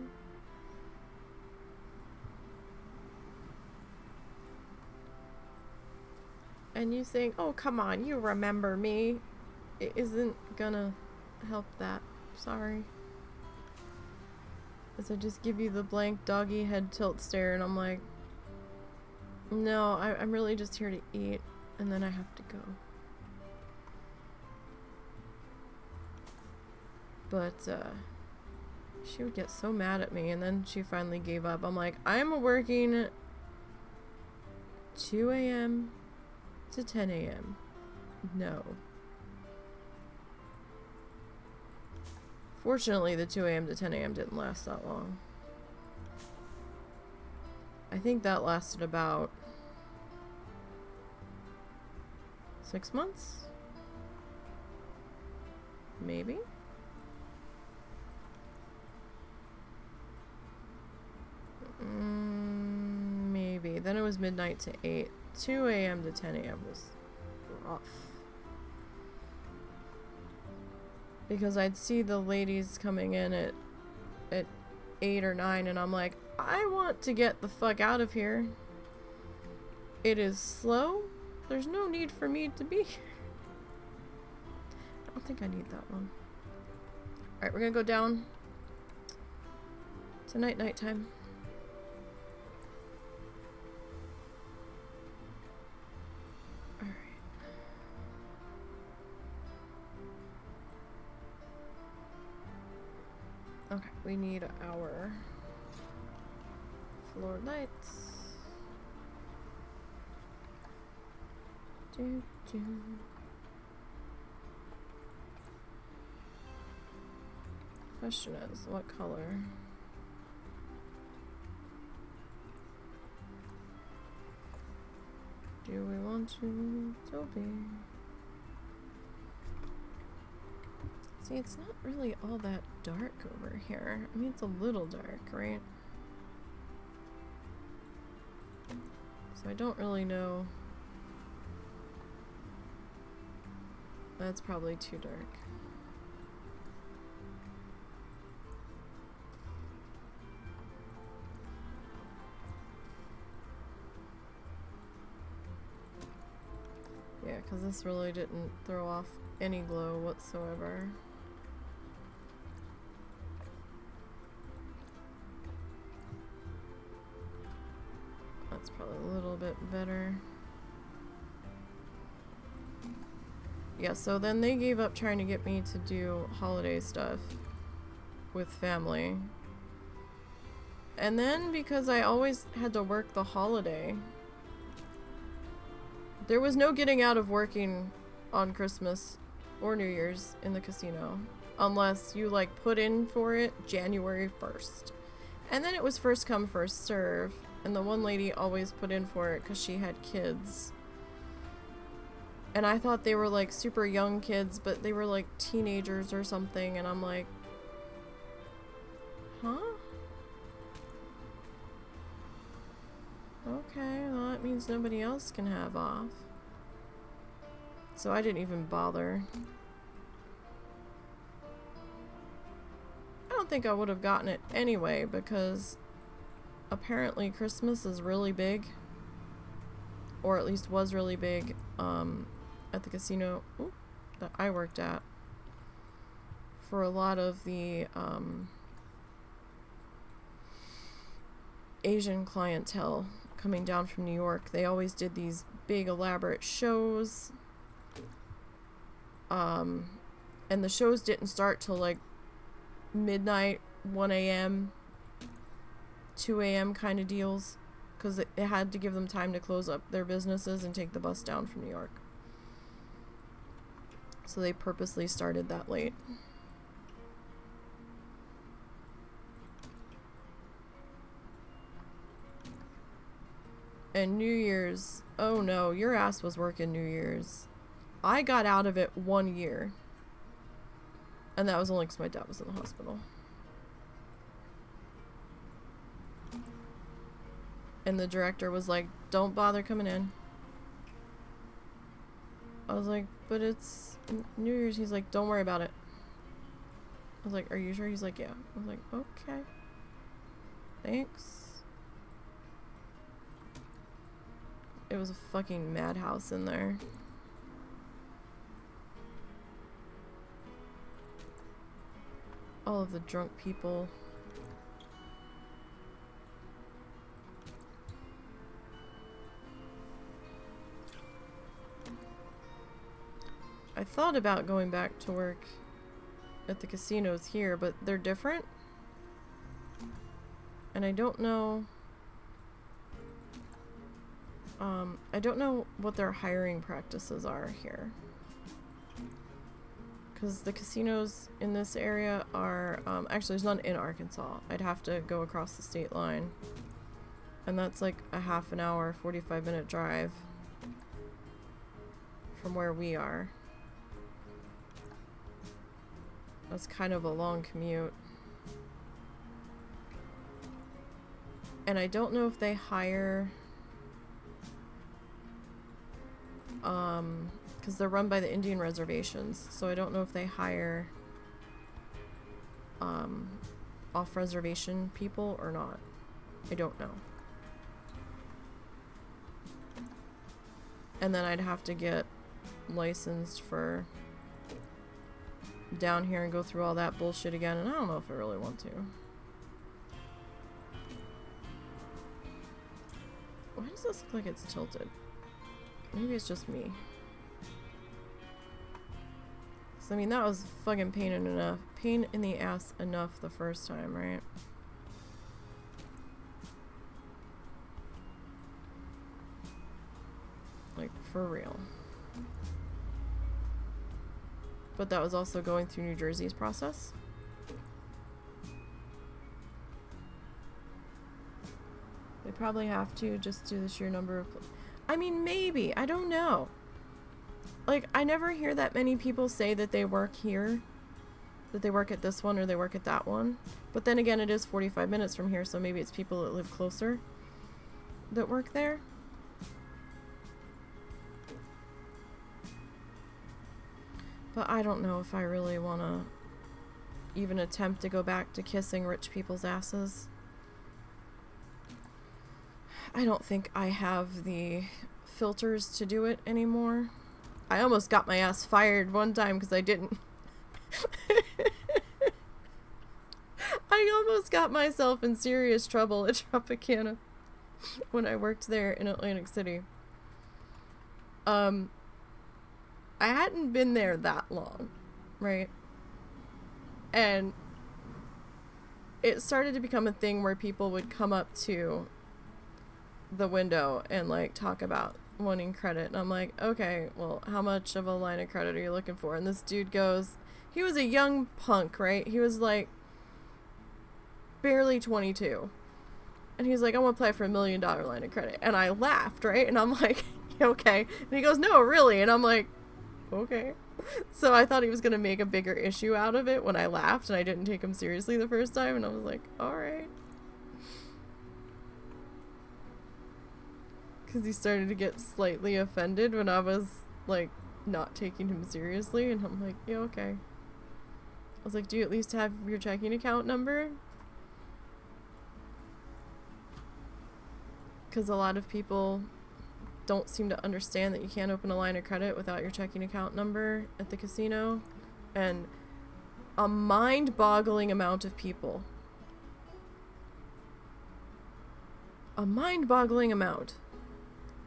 And you saying, oh, come on, you remember me. It isn't gonna help that. Sorry. As I just give you the blank doggy head tilt stare and I'm like, no, I'm really just here to eat and then I have to go. But, she would get so mad at me and then she finally gave up. I'm like, I'm working 2 a.m. to 10 a.m. No. Fortunately, the 2 a.m. to 10 a.m. didn't last that long. I think that lasted about 6 months? Maybe? Maybe. Then it was midnight to 8. 2 a.m. to 10 a.m. was rough. Because I'd see the ladies coming in at 8 or 9 and I'm like, I want to get the fuck out of here. It is slow. There's no need for me to be here. I don't think I need that one. Alright, we're gonna go down. It's nighttime. Okay, we need our floor lights. Question is, what color? Do we want to be? See, it's not really all that dark over here. I mean, it's a little dark, right? So I don't really know That's probably too dark. Yeah, because this really didn't throw off any glow whatsoever. That's probably a little bit better. Yeah, so then they gave up trying to get me to do holiday stuff with family. And then because I always had to work the holiday, there was no getting out of working on Christmas or New Year's in the casino unless you like put in for it January 1st. And then it was first come first serve, and the one lady always put in for it because she had kids. And I thought they were like super young kids, but they were like teenagers or something, and I'm like, huh? Okay, well that means nobody else can have off. So I didn't even bother. I don't think I would have gotten it anyway, because apparently Christmas is really big, or at least was really big, at the casino that I worked at. For a lot of the Asian clientele coming down from New York, they always did these big elaborate shows. And the shows didn't start till like midnight, 1 a.m., 2 a.m. kind of deals, because it had to give them time to close up their businesses and take the bus down from New York. So they purposely started that late. And New Year's, oh no, your ass was working New Year's. I got out of it 1 year. And that was only because my dad was in the hospital. And the director was like, don't bother coming in. I was like, but it's New Year's. He's like, don't worry about it. I was like, are you sure? He's like, yeah. I was like, okay. Thanks. It was a fucking madhouse in there. All of the drunk people. I thought about going back to work at the casinos here, but they're different. And I don't know... I don't know what their hiring practices are here. Because the casinos in this area are... actually, there's none in Arkansas. I'd have to go across the state line. And that's like a half an hour, 45-minute drive from where we are. That's kind of a long commute. And I don't know if they hire... because they're run by the Indian reservations, so I don't know if they hire off-reservation people or not. I don't know. And then I'd have to get licensed for down here and go through all that bullshit again, and I don't know if I really want to. Why does this look like it's tilted? Maybe it's just me. So, I mean, that was fucking pain in the ass enough the first time, right? Like, for real. But that was also going through New Jersey's process. They probably have to just do the sheer number of... I mean, maybe. I don't know. Like, I never hear that many people say that they work here. That they work at this one or they work at that one. But then again, it is 45 minutes from here, so maybe it's people that live closer that work But I don't know if I really want to even attempt to go back to kissing rich people's asses. I don't think I have the filters to do it anymore. I almost got my ass fired one time because I didn't. I almost got myself in serious trouble at Tropicana when I worked there in Atlantic City. I hadn't been there that long, right? And it started to become a thing where people would come up to the window and like talk about wanting credit, and I'm like, okay, well, how much of a line of credit are you looking for? And this dude goes, he was a young punk, right? He was like barely 22, and he's like, I want to apply for $1 million line of credit. And I laughed, right? And I'm like, okay. And he goes, no, really? And I'm like, okay. So I thought he was gonna make a bigger issue out of it when I laughed, and I didn't take him seriously the first time, and I was like, alright. Because he started to get slightly offended when I was like not taking him seriously, and I'm like, yeah, okay. I was like, do you at least have your checking account number? Because a lot of people don't seem to understand that you can't open a line of credit without your checking account number at the casino. And a mind-boggling amount of people,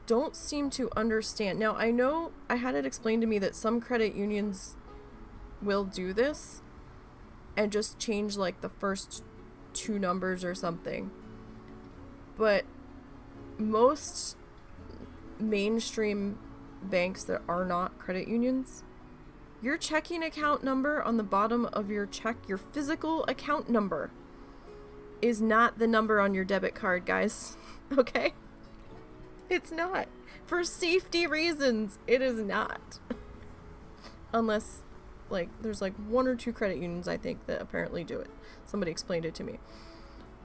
don't seem to understand. Now, I know I had it explained to me that some credit unions will do this and just change like the first 2 numbers or something. But most mainstream banks that are not credit unions, your checking account number on the bottom of your check, your physical account number, is not the number on your debit card, guys. Okay? It's not. For safety reasons, it is not. Unless, like, there's like 1 or 2 credit unions, I think, that apparently do it. Somebody explained it to me.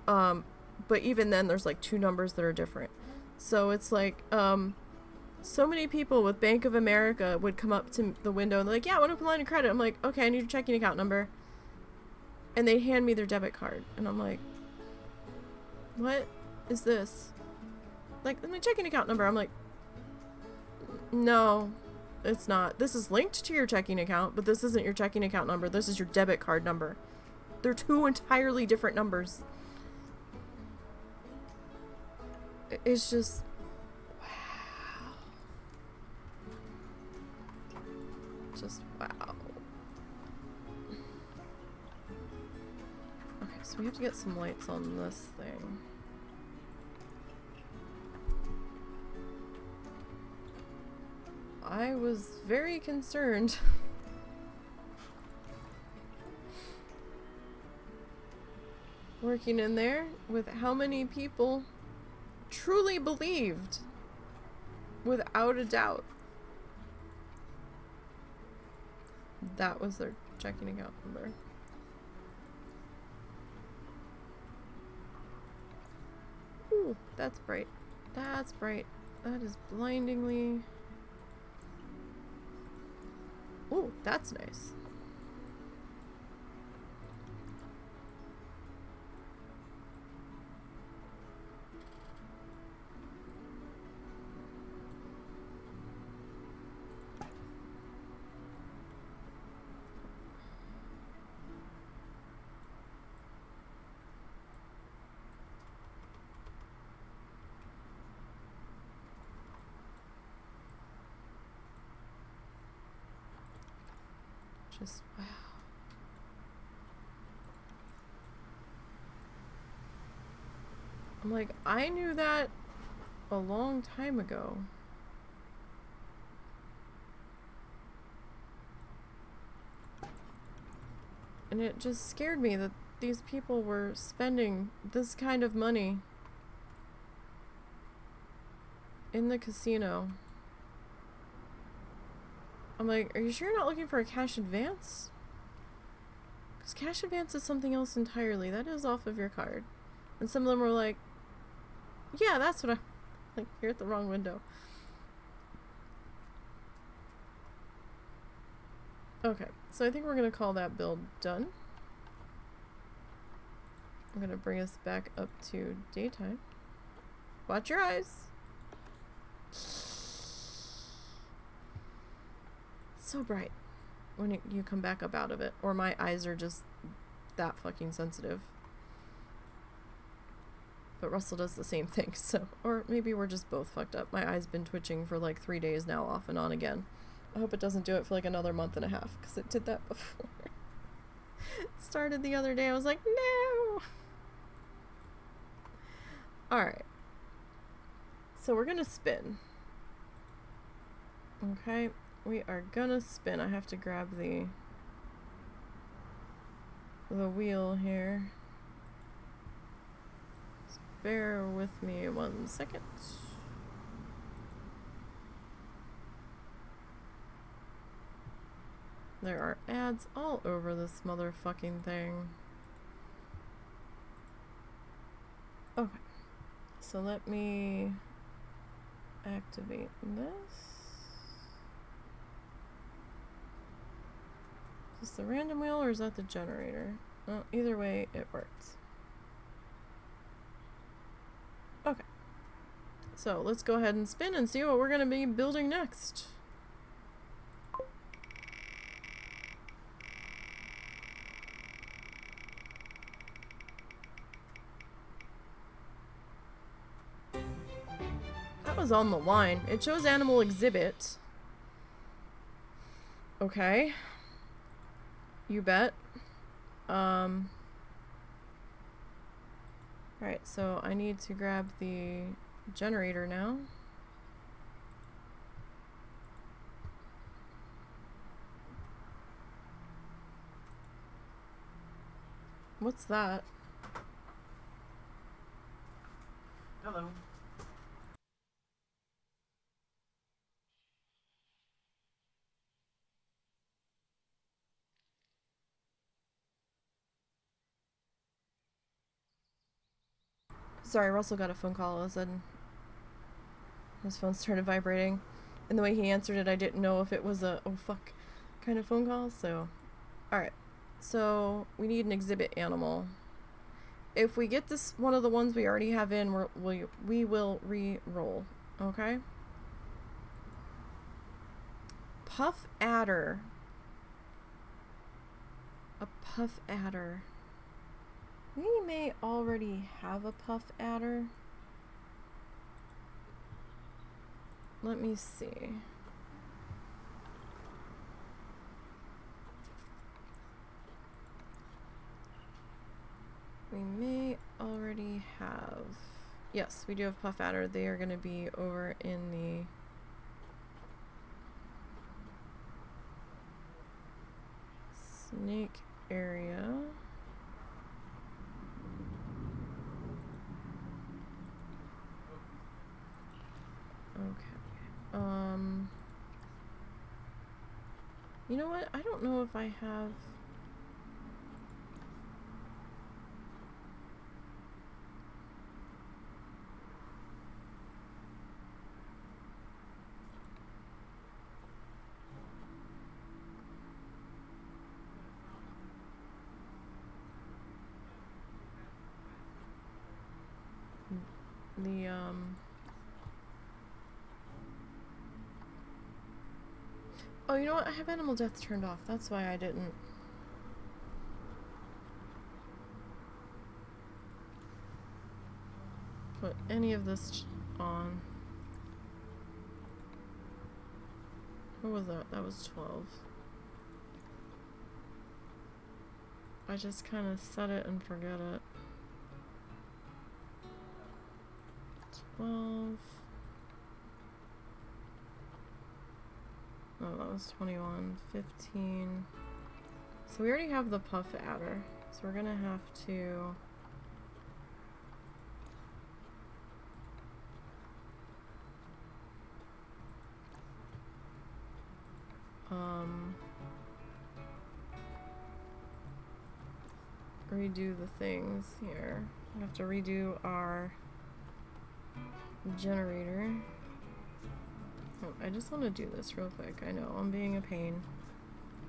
But even then, there's like 2 numbers that are different. So it's like, so many people with Bank of America would come up to the window and they're like, yeah, I want to open a line of credit. I'm like, okay, I need your checking account number. And they hand me their debit card. And I'm like, what is this? Like, my checking account number. I'm like, no, it's not. This is linked to your checking account, but this isn't your checking account number. This is your debit card number. They're 2 entirely different numbers. It's just, wow. Just wow. Okay, so we have to get some lights on this thing. I was very concerned. Working in there with how many people truly believed, without a doubt, that was their checking account number. Ooh, that's bright. That's bright. That is blindingly... Ooh, that's nice. Just wow. I'm like, I knew that a long time ago. And it just scared me that these people were spending this kind of money in the casino. I'm like, are you sure you're not looking for a cash advance? Because cash advance is something else entirely. That is off of your card. And some of them were like, yeah, that's what I'm... Like, you're at the wrong window. Okay, so I think we're gonna call that build done. I'm gonna bring us back up to daytime. Watch your eyes. So bright when you come back up out of it. Or my eyes are just that fucking sensitive. But Russell does the same thing, so... Or maybe we're just both fucked up. My eye's been twitching for like 3 days now, off and on again. I hope it doesn't do it for like another month and a half, because it did that before. It started the other day, I was like, no! Alright. So we're gonna spin. Okay, we are gonna spin. I have to grab the wheel here. Just bear with me 1 second. There are ads all over this motherfucking thing. Okay, so let me activate this. Is this the random wheel or is that the generator? Well, either way, it works. Okay, so let's go ahead and spin and see what we're going to be building next. Was on the line. It chose animal exhibit. Okay. You bet. Alright, so I need to grab the generator now. What's that? Hello. Sorry, Russell got a phone call. All of a sudden, his phone started vibrating. And the way he answered it, I didn't know if it was a oh fuck kind of phone call. So, alright. So, we need an exhibit animal. If we get this one of the ones we already have in, we will re-roll. Okay? Puff adder. A puff adder. We may already have a puff adder. Let me see. We may already have... Yes, we do have puff adder. They are going to be over in the... snake area. Okay. You know what? I don't know if I have... Oh, you know what? I have animal death turned off. That's why I didn't. Put any of this on. What was that? That was 12. I just kind of set it and forget it. 12. Oh, that was 21. 15. So we already have the puff adder. So we're gonna have to... redo the things here. We have to redo our generator. Oh, I just want to do this real quick. I know I'm being a pain.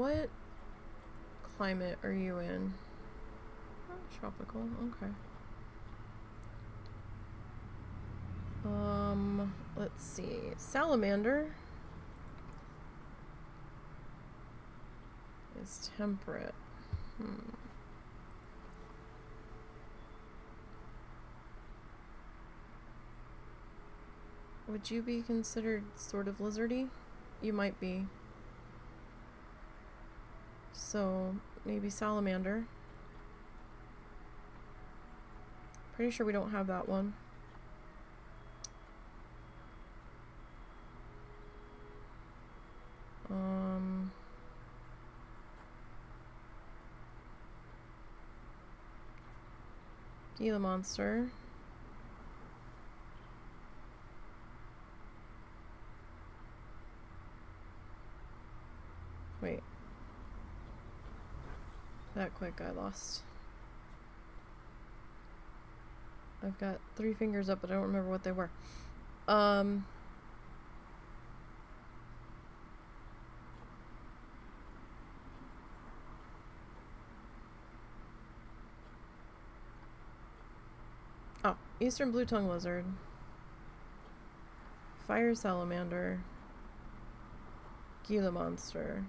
what climate are you in? Oh, tropical, okay. Let's see. Salamander is temperate. Would you be considered sort of lizardy? You might be. So, maybe salamander. Pretty sure we don't have that one. Gila monster. Wait. That quick I lost. I've got 3 fingers up, but I don't remember what they were. Oh, eastern blue-tongue lizard. Fire salamander. Gila monster.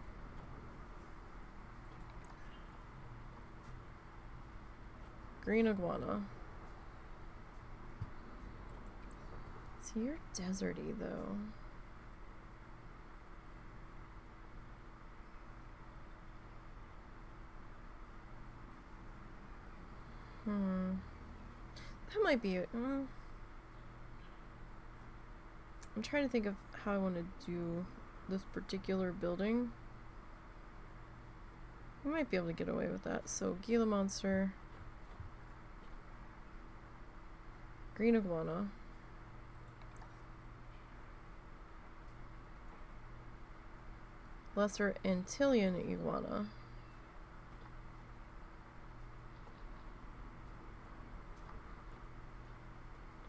Green iguana. See, you're deserty though. That might be it. I'm trying to think of how I want to do this particular building. We might be able to get away with that. So, Gila monster. Green iguana. Lesser Antillean iguana.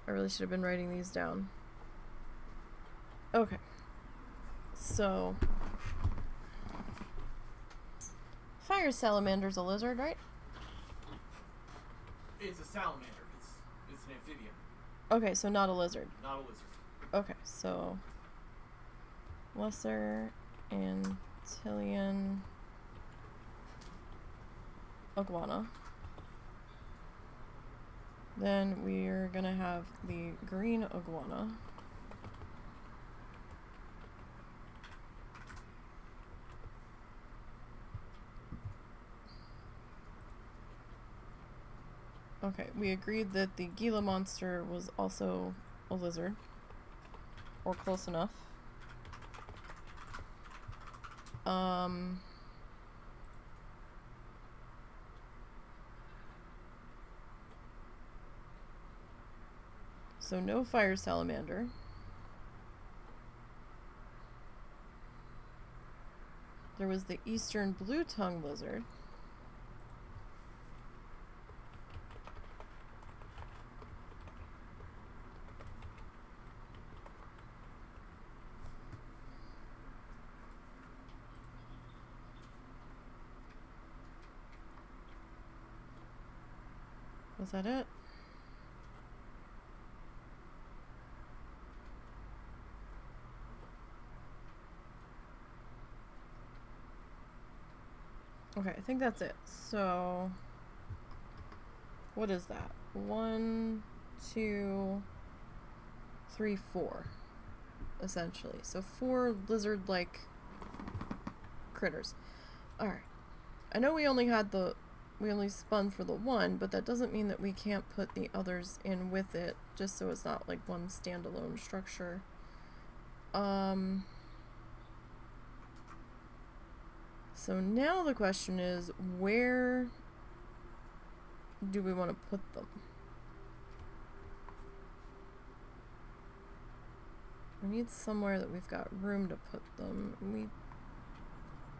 I really should have been writing these down. Okay. So, fire salamander's a lizard, right? It's a salamander. It's an amphibian. Okay, so not a lizard. Not a lizard. Okay, so lesser Antillean iguana. Then we're gonna have the green iguana. Okay, we agreed that the Gila monster was also a lizard. Or close enough. So no fire salamander. There was the eastern blue-tongue lizard. Was that it? Okay, I think that's it. So, what is that? 1, 2, 3, 4, essentially. So 4 lizard-like critters. Alright. I know we only spun for the one, but that doesn't mean that we can't put the others in with it, just so it's not like one standalone structure. So now the question is, where do we want to put them? We need somewhere that we've got room to put them. We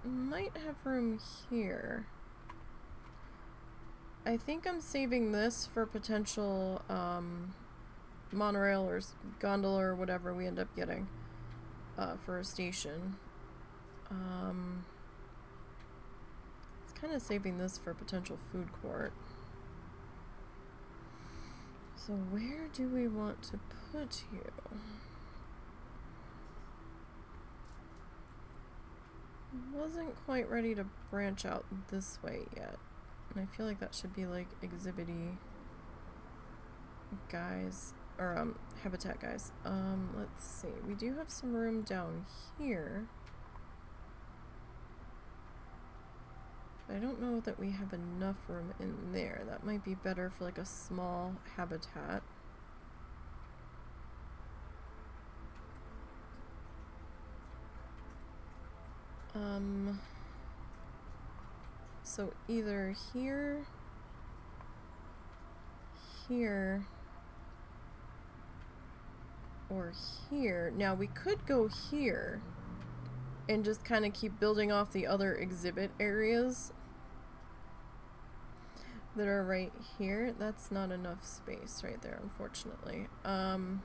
might have room here. I think I'm saving this for potential monorail or gondola or whatever we end up getting for a station. kind of saving this for potential food court. So where do we want to put you? Wasn't quite ready to branch out this way yet. And I feel like that should be like exhibity guys, or habitat guys. Let's see. We do have some room down here. But I don't know that we have enough room in there. That might be better for like a small habitat. So either here, here, or here. Now we could go here and just kind of keep building off the other exhibit areas that are right here. That's not enough space right there, unfortunately. And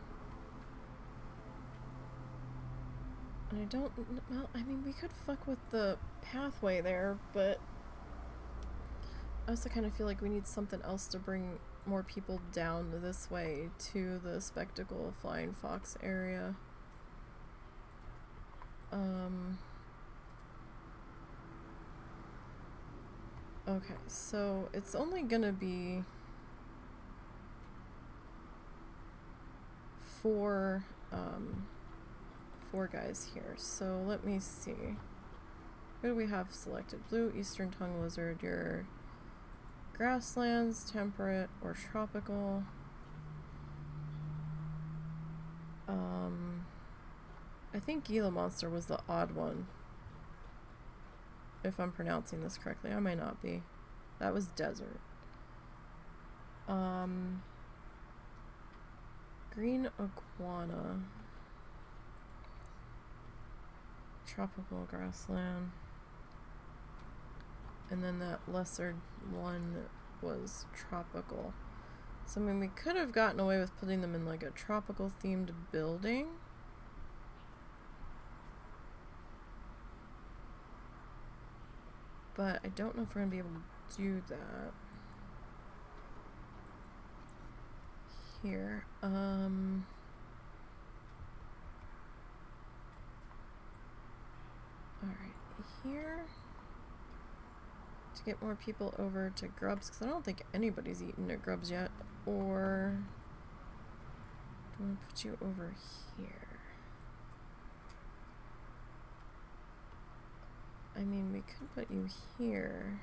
I don't, well, I mean, we could fuck with the pathway there, but I also kind of feel like we need something else to bring more people down this way to the Spectacle Flying Fox area. Okay, so it's only gonna be four guys here. So let me see. What do we have selected? Blue, Eastern Tongue Lizard, your grasslands, temperate, or tropical. I think Gila Monster was the odd one. If I'm pronouncing this correctly. I might not be. That was desert. Green iguana. Tropical grassland. And then that lesser one was tropical. So I mean, we could have gotten away with putting them in like a tropical themed building. But I don't know if we're gonna be able to do that. Here. Alright, here. To get more people over to grubs, because I don't think anybody's eaten at grubs yet. Or I'm gonna put you over here. I mean, we could put you here.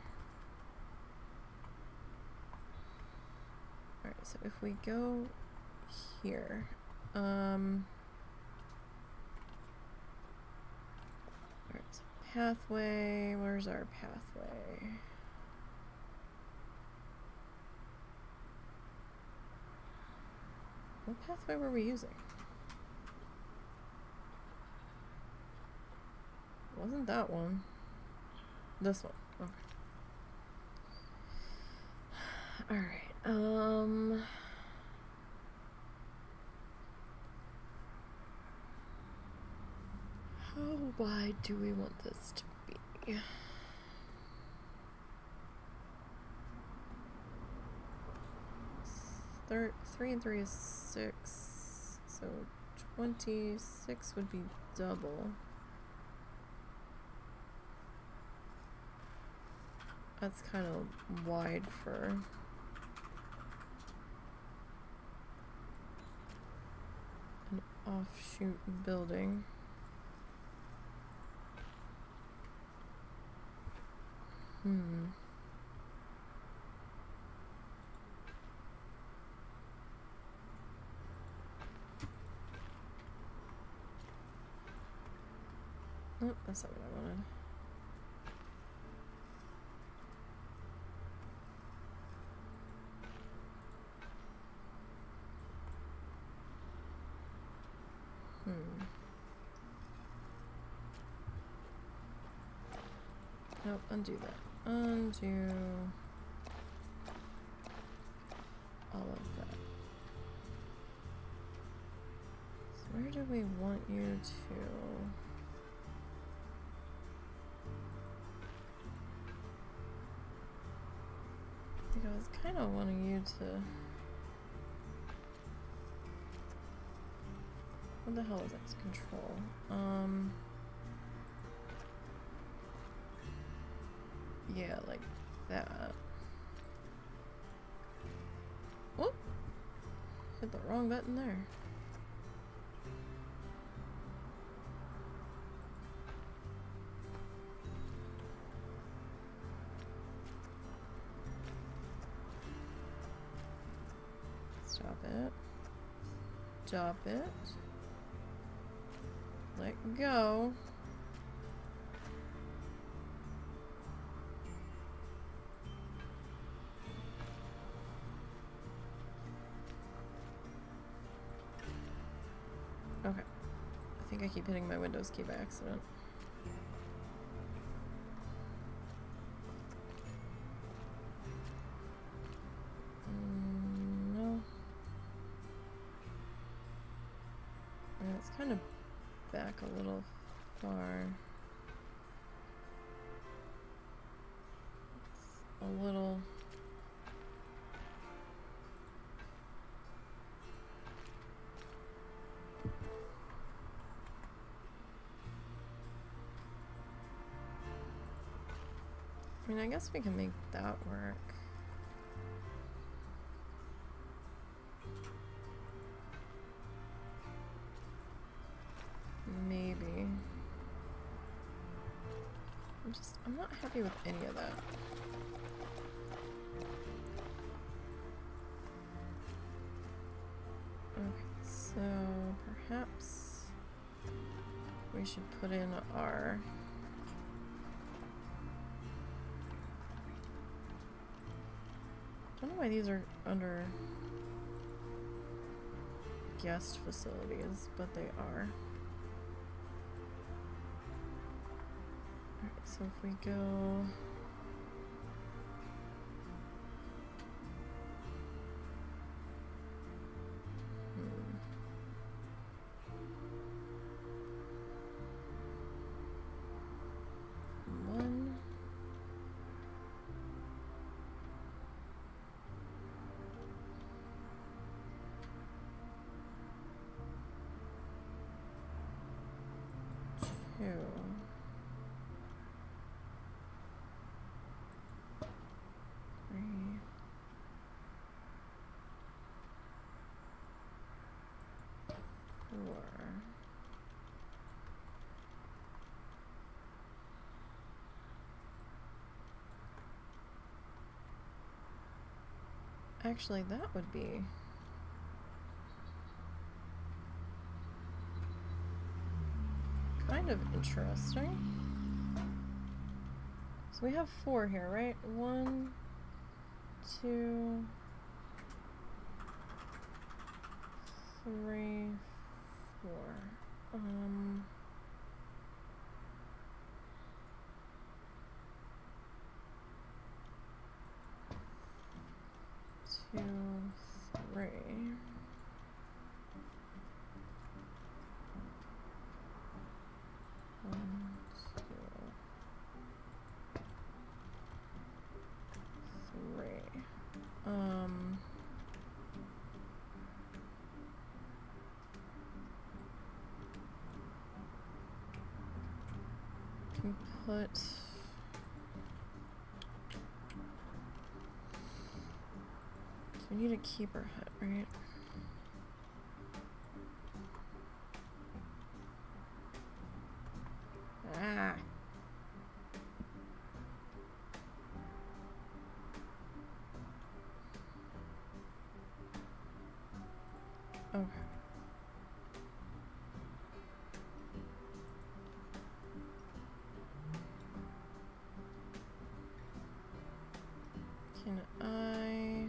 Alright, so if we go here, alright, so pathway, where's our pathway? What pathway were we using? Wasn't that one? This one. Okay. Alright, how wide do we want this to be? Three and 3 is 6, so 26 would be double. That's kind of wide for an offshoot building. Nope, that's not what I wanted. Nope, undo that. Undo all of that. So where do we want you to? Like, I was kind of wanting you to... What the hell is X control? Yeah, like that. Whoop! Hit the wrong button there. Stop it. Stop it. Let go. Okay. I think I keep hitting my Windows key by accident. No. Yeah, it's kind of back a little far. It's a little... I mean, I guess we can make that work. Maybe. I'm not happy with any of that. Okay, so perhaps we should put in our... I don't know why these are under guest facilities, but they are. Alright, so if we go... One. Two. Three. Four. Actually, that would be kind of interesting. So we have 4 here, right? 1, 2, 3, 4. Two, 3. One, 2, 3. Can put... We need a keeper hut, right? Ah. Okay. Can I...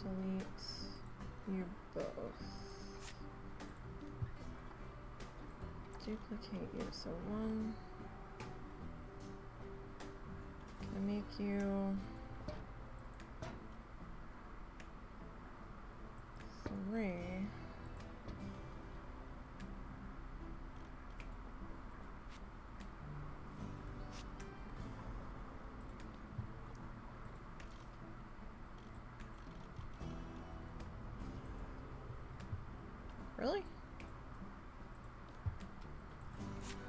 delete you both. Duplicate you. So 1. Can I make you 3? Really?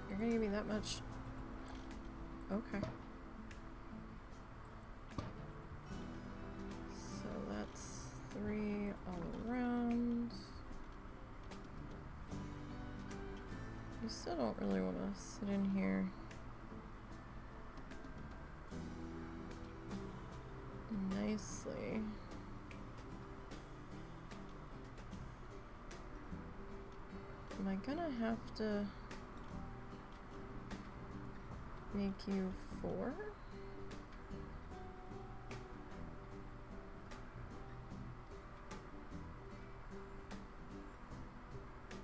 You're gonna give me that much? Okay. So that's 3 all around. You still don't really want to sit in here. Nicely. Am I gonna have to make you 4?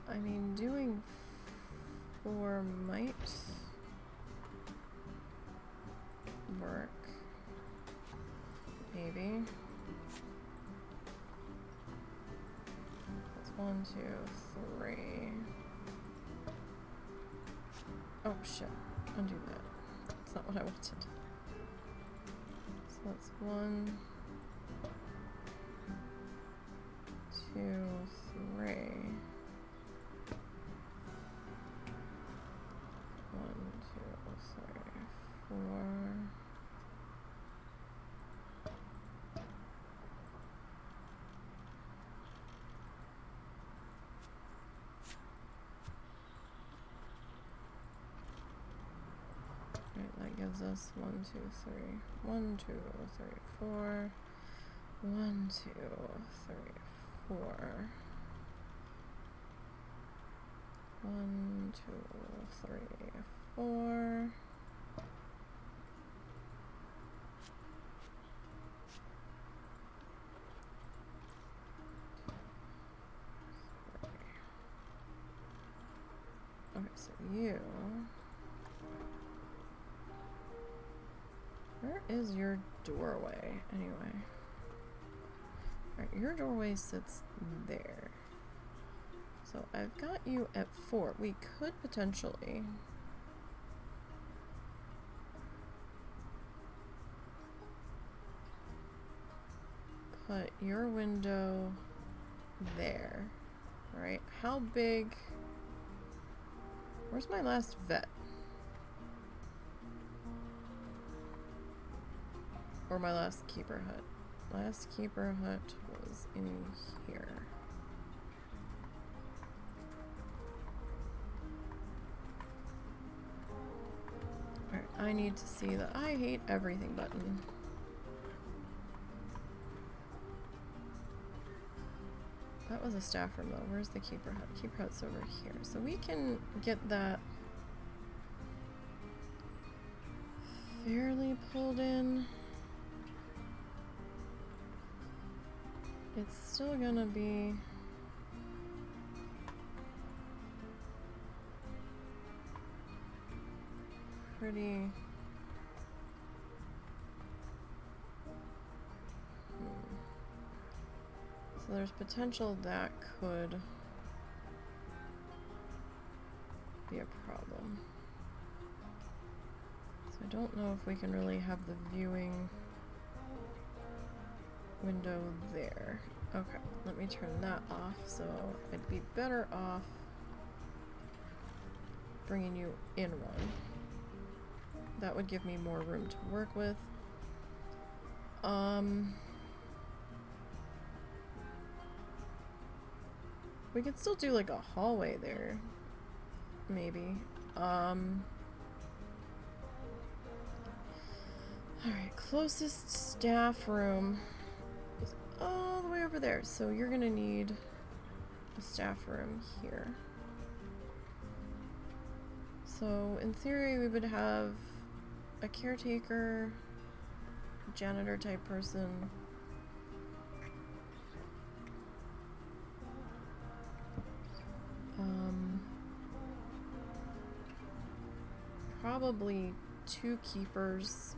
I mean, doing 4 might work. Maybe. That's 1, 2, 3. Oh shit. Undo that. That's not what I wanted. So that's 1, 2, 3. 1, 2, 3, 4. That gives us 1, 2, 3, 1, 2, 3, 4, 1, 2, 3, 4, 1, 2, 3, 4. Okay, so you. Where is your doorway, anyway? Alright, your doorway sits there. So I've got you at 4. We could potentially put your window there, right? How big? Where's my last vet? Or my last keeper hut. Last keeper hut was in here. Alright, I need to see the I hate everything button. That was a staff room though. Where's the keeper hut? Keeper hut's over here. So we can get that fairly pulled in. It's still gonna be pretty So there's potential that could be a problem. So I don't know if we can really have the viewing window there. Okay, let me turn that off. So I'd be better off bringing you in one. That would give me more room to work with. We could still do like a hallway there, maybe. Alright, closest staff room is all the way over there. So you're gonna need a staff room here. So in theory we would have a caretaker, janitor type person, probably 2 keepers,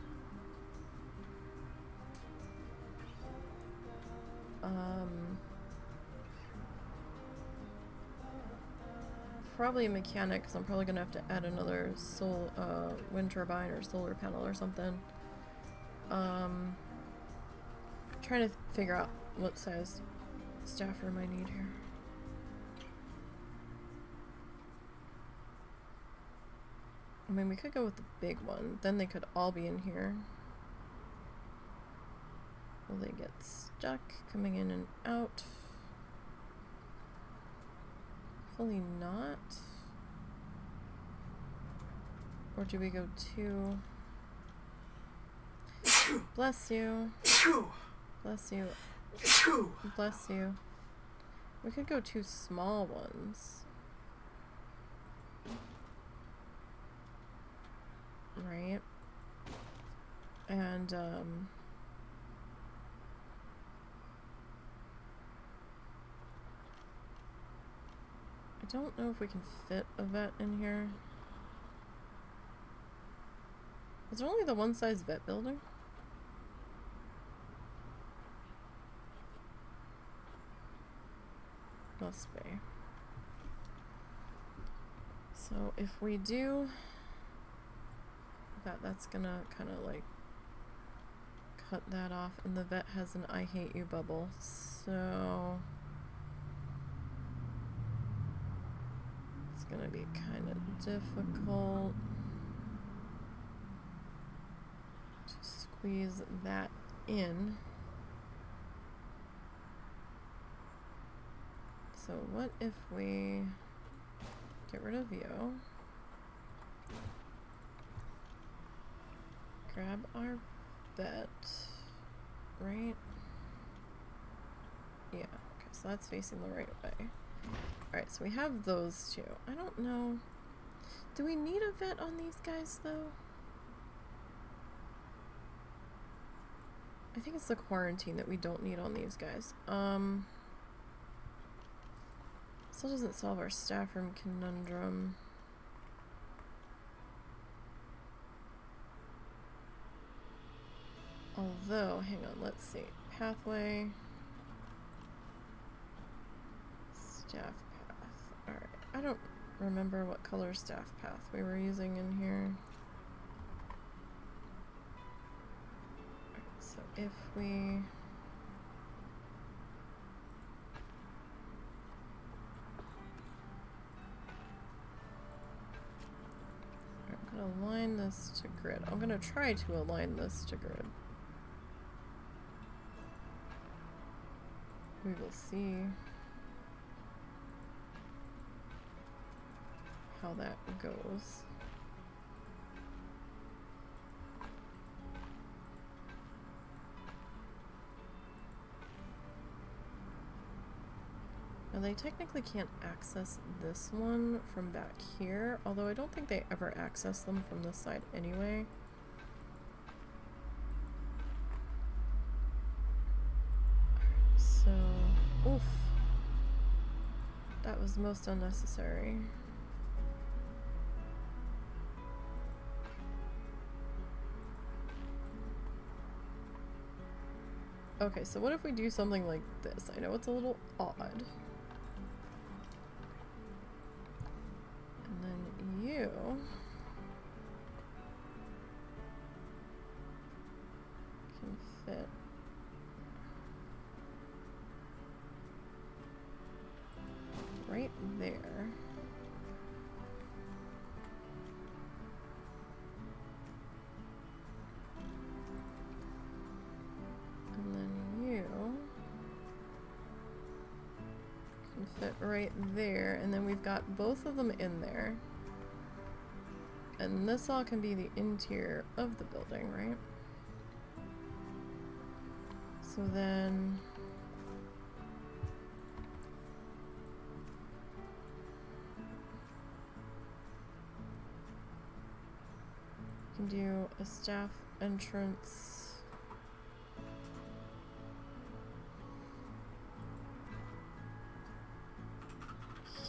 probably a mechanic, because I'm probably gonna have to add another wind turbine or solar panel or something. Trying to figure out what size staff room I need here. I mean, we could go with the big one. Then they could all be in here. Will they get stuck coming in and out? Hopefully not. Or do we go two? Bless you. Bless you. Bless you. We could go two small ones. Right? And, I don't know if we can fit a vet in here. Is there only the one size vet building? Must be. So if we do that, that's gonna kind of like cut that off, and the vet has an I hate you bubble, so it's gonna be kind of difficult to squeeze that in. So what if we get rid of you, grab our vet, right? Yeah, okay, so that's facing the right way. Alright, so we have those two. I don't know. Do we need a vet on these guys, though? I think it's the quarantine that we don't need on these guys. Still doesn't solve our staff room conundrum. Although, hang on, let's see. Pathway. Staff path. Alright. I don't remember what color staff path we were using in here. Alright, so if we... I'm gonna align this to grid. I'm gonna try to align this to grid. We will see how that goes. Now they technically can't access this one from back here, although I don't think they ever access them from this side anyway. So, oof. That was most unnecessary. Okay, so what if we do something like this? I know it's a little odd. And then you... can fit... right there. And then you can fit right there, and then we've got both of them in there. And this all can be the interior of the building, right? So then... can do a staff entrance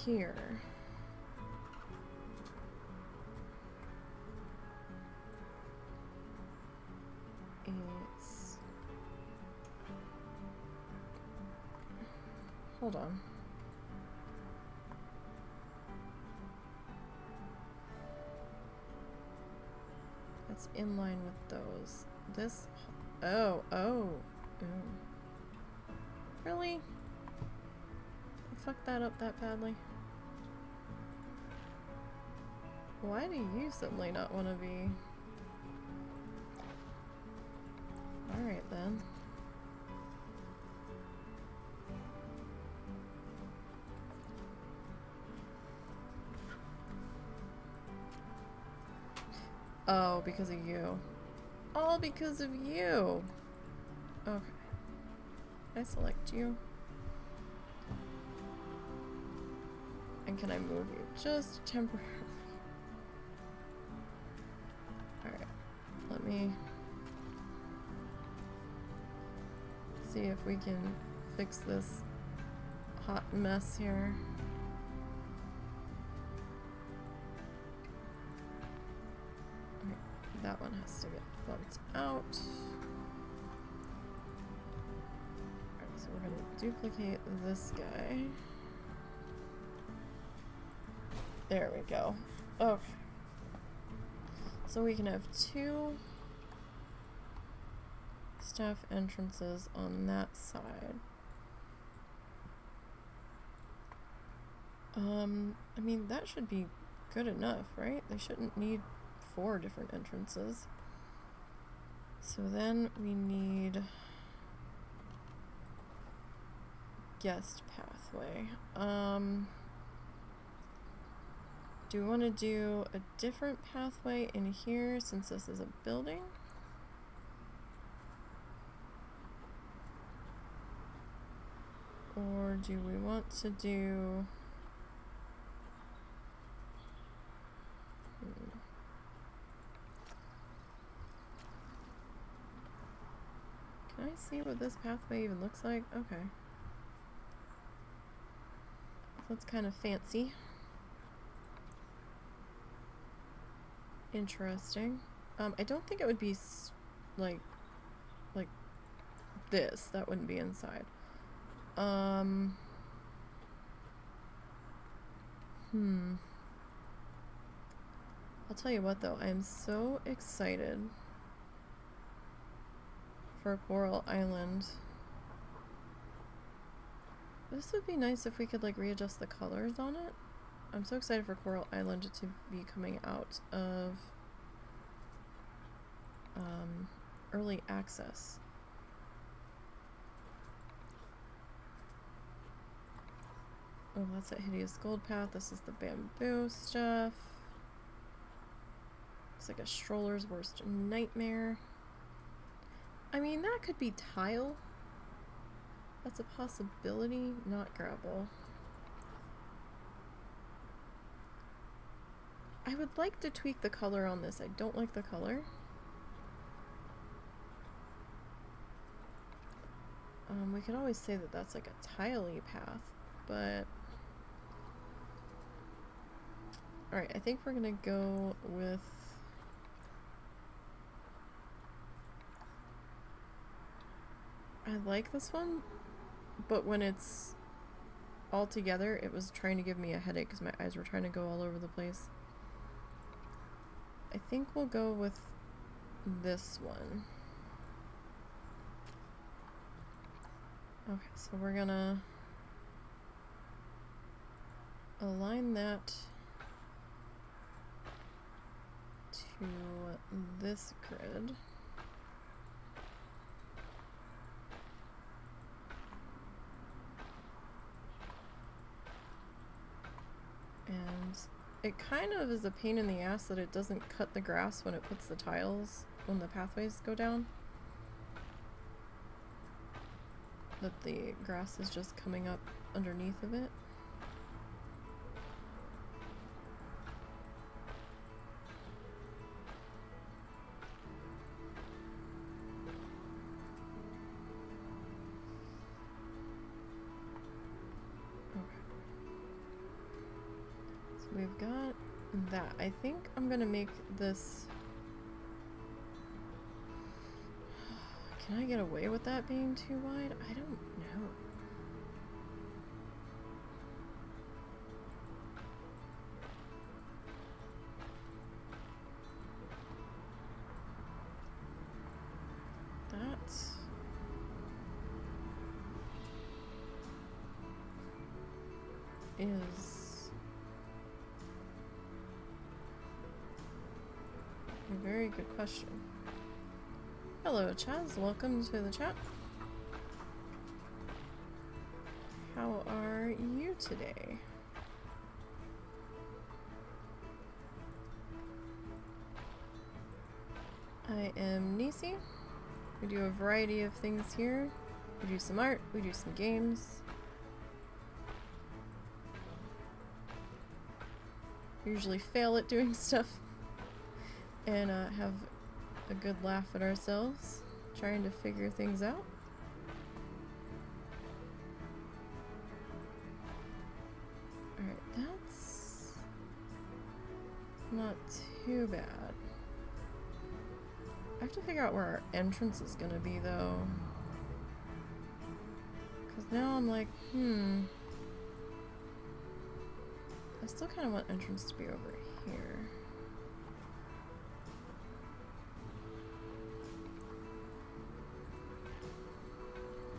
here. Is hold on. That's in line with those. This... oh. Really? I fucked that up that badly? Why do you suddenly not want to be? Alright then. Oh, because of you. All because of you! Okay. I select you. And can I move you just temporarily? Alright. Let me see if we can fix this hot mess here. Okay, that one has to get bumped out. Alright, so we're gonna duplicate this guy. There we go. Okay. So we can have 2 staff entrances on that side. I mean, that should be good enough, right? They shouldn't need 4 different entrances. So then we need guest pathway. Do we want to do a different pathway in here since this is a building? Or do we want to do... Can I see what this pathway even looks like? Okay. That's kind of fancy. Interesting. I don't think it would be like this. That wouldn't be inside. I'll tell you what though, I am so excited for Coral Island. This would be nice if we could like readjust the colors on it. I'm so excited for Coral Island to be coming out of early access. Oh, that's that hideous gold path. This is the bamboo stuff. It's like a stroller's worst nightmare. I mean, that could be tile. That's a possibility, not gravel. I would like to tweak the color on this. I don't like the color. We could always say that that's like a tile-y path, but... Alright, I think we're gonna go with... I like this one, but when it's all together, it was trying to give me a headache because my eyes were trying to go all over the place. I think we'll go with this one. Okay, so we're gonna align that to this grid. And it kind of is a pain in the ass that it doesn't cut the grass when it puts the tiles, when the pathways go down. That the grass is just coming up underneath of it. We've got that. I think I'm gonna make this... Can I get away with that being too wide? I don't know. That is... very good question. Hello, Chaz. Welcome to the chat. How are you today? I am Nisey. We do a variety of things here. We do some art, we do some games. We usually fail at doing stuff and have a good laugh at ourselves trying to figure things out. Alright, that's not too bad. I have to figure out where our entrance is gonna be though. Cause now I'm like, I still kind of want entrance to be over here.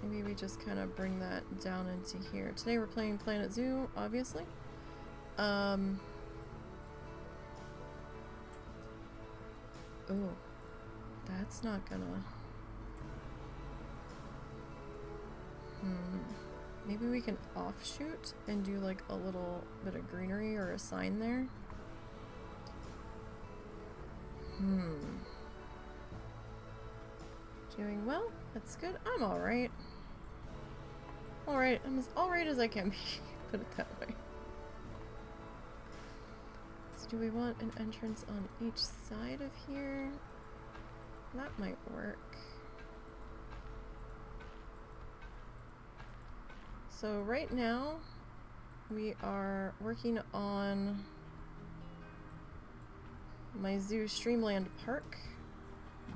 Maybe we just kind of bring that down into here. Today we're playing Planet Zoo, obviously. Oh, that's not gonna... Maybe we can offshoot and do like a little bit of greenery or a sign there. Doing well? That's good. I'm alright. Alright, I'm as alright as I can be. Put it that way. So do we want an entrance on each side of here? That might work. So right now we are working on my zoo, Streamland Park.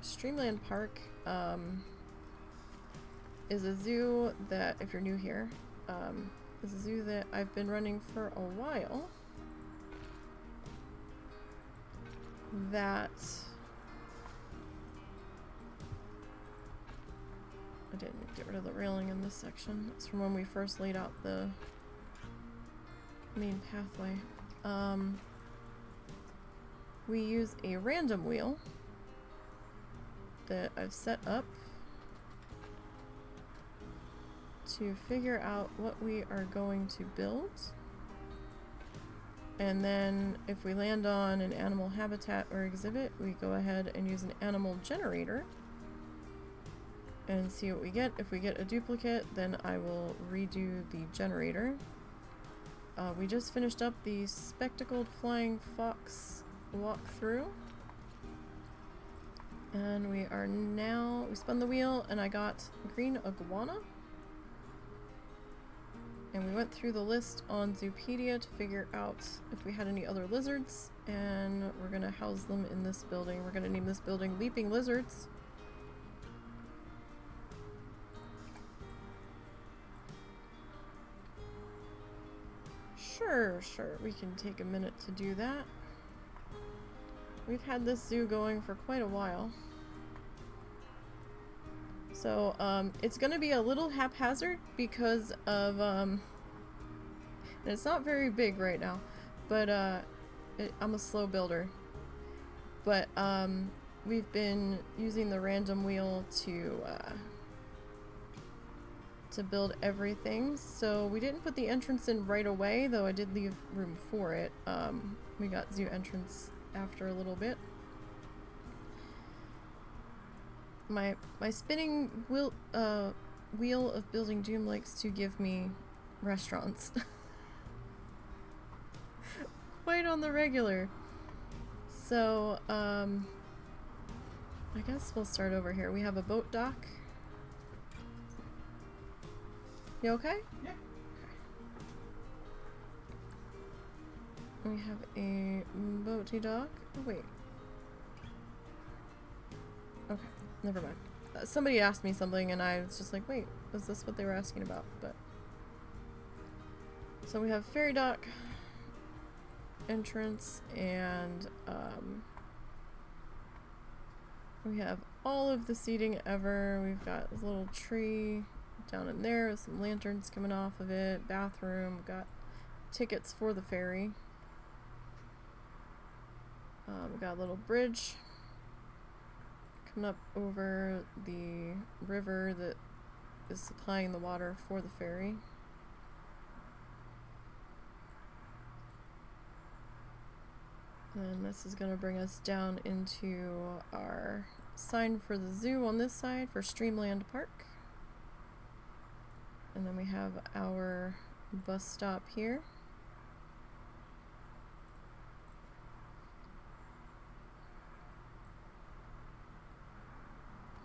Streamland Park is a zoo that, if you're new here, is a zoo that I've been running for a while. That I didn't get rid of the railing in this section. It's from when we first laid out the main pathway. We use a random wheel that I've set up to figure out what we are going to build. And then if we land on an animal habitat or exhibit, we go ahead and use an animal generator and see what we get. If we get a duplicate, then I will redo the generator. We just finished up the spectacled flying fox walkthrough. And we are now, we spun the wheel and I got green iguana. And we went through the list on Zoopedia to figure out if we had any other lizards, and we're gonna house them in this building. We're gonna name this building Leaping Lizzards. Sure, we can take a minute to do that. We've had this zoo going for quite a while. So, it's gonna be a little haphazard because of, and it's not very big right now, but, I'm a slow builder. But, we've been using the random wheel to build everything. So we didn't put the entrance in right away, though I did leave room for it. We got zoo entrance after a little bit. My spinning wheel of building doom likes to give me restaurants. Quite on the regular. So, I guess we'll start over here. We have a boat dock. You okay? Yeah. We have a boaty dock. Oh, wait. Okay. Never mind. Somebody asked me something and I was just like, wait, is this what they were asking about? But so we have ferry dock entrance, and we have all of the seating ever. We've got this little tree down in there with some lanterns coming off of it, bathroom, we've got tickets for the ferry. We got a little bridge coming up over the river that is supplying the water for the ferry. And this is going to bring us down into our sign for the zoo on this side for Streamland Park. And then we have our bus stop here.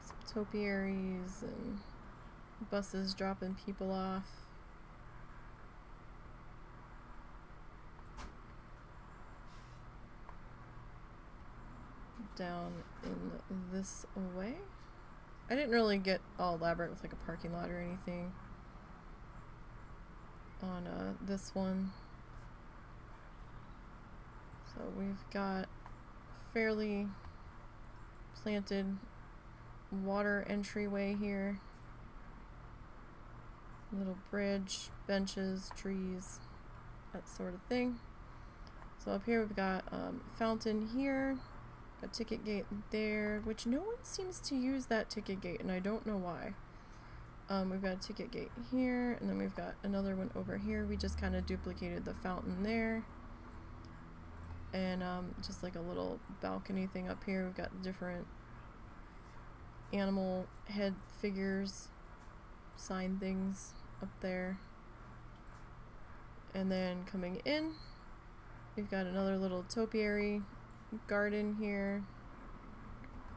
Some topiaries and buses dropping people off. Down in this way. I didn't really get all elaborate with like a parking lot or anything on this one. So we've got fairly planted water entryway here. Little bridge, benches, trees, that sort of thing. So up here we've got fountain here. A ticket gate there, which no one seems to use that ticket gate, and I don't know why. We've got a ticket gate here, and then we've got another one over here. We just kind of duplicated the fountain there. And just like a little balcony thing up here. We've got different animal head figures, sign things up there. And then coming in, we've got another little topiary garden here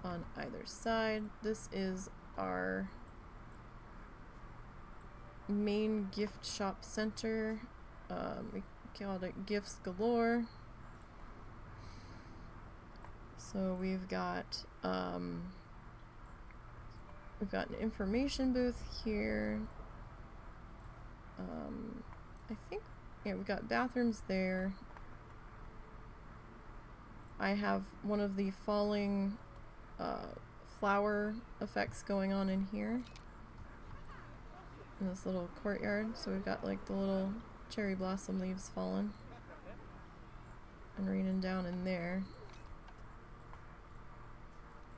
on either side. This is our main gift shop center. We called it Gifts Galore. So we've got an information booth here. I think, yeah, we've got bathrooms there. I have one of the falling flower effects going on in here in this little courtyard. So we've got like the little cherry blossom leaves falling and raining down in there.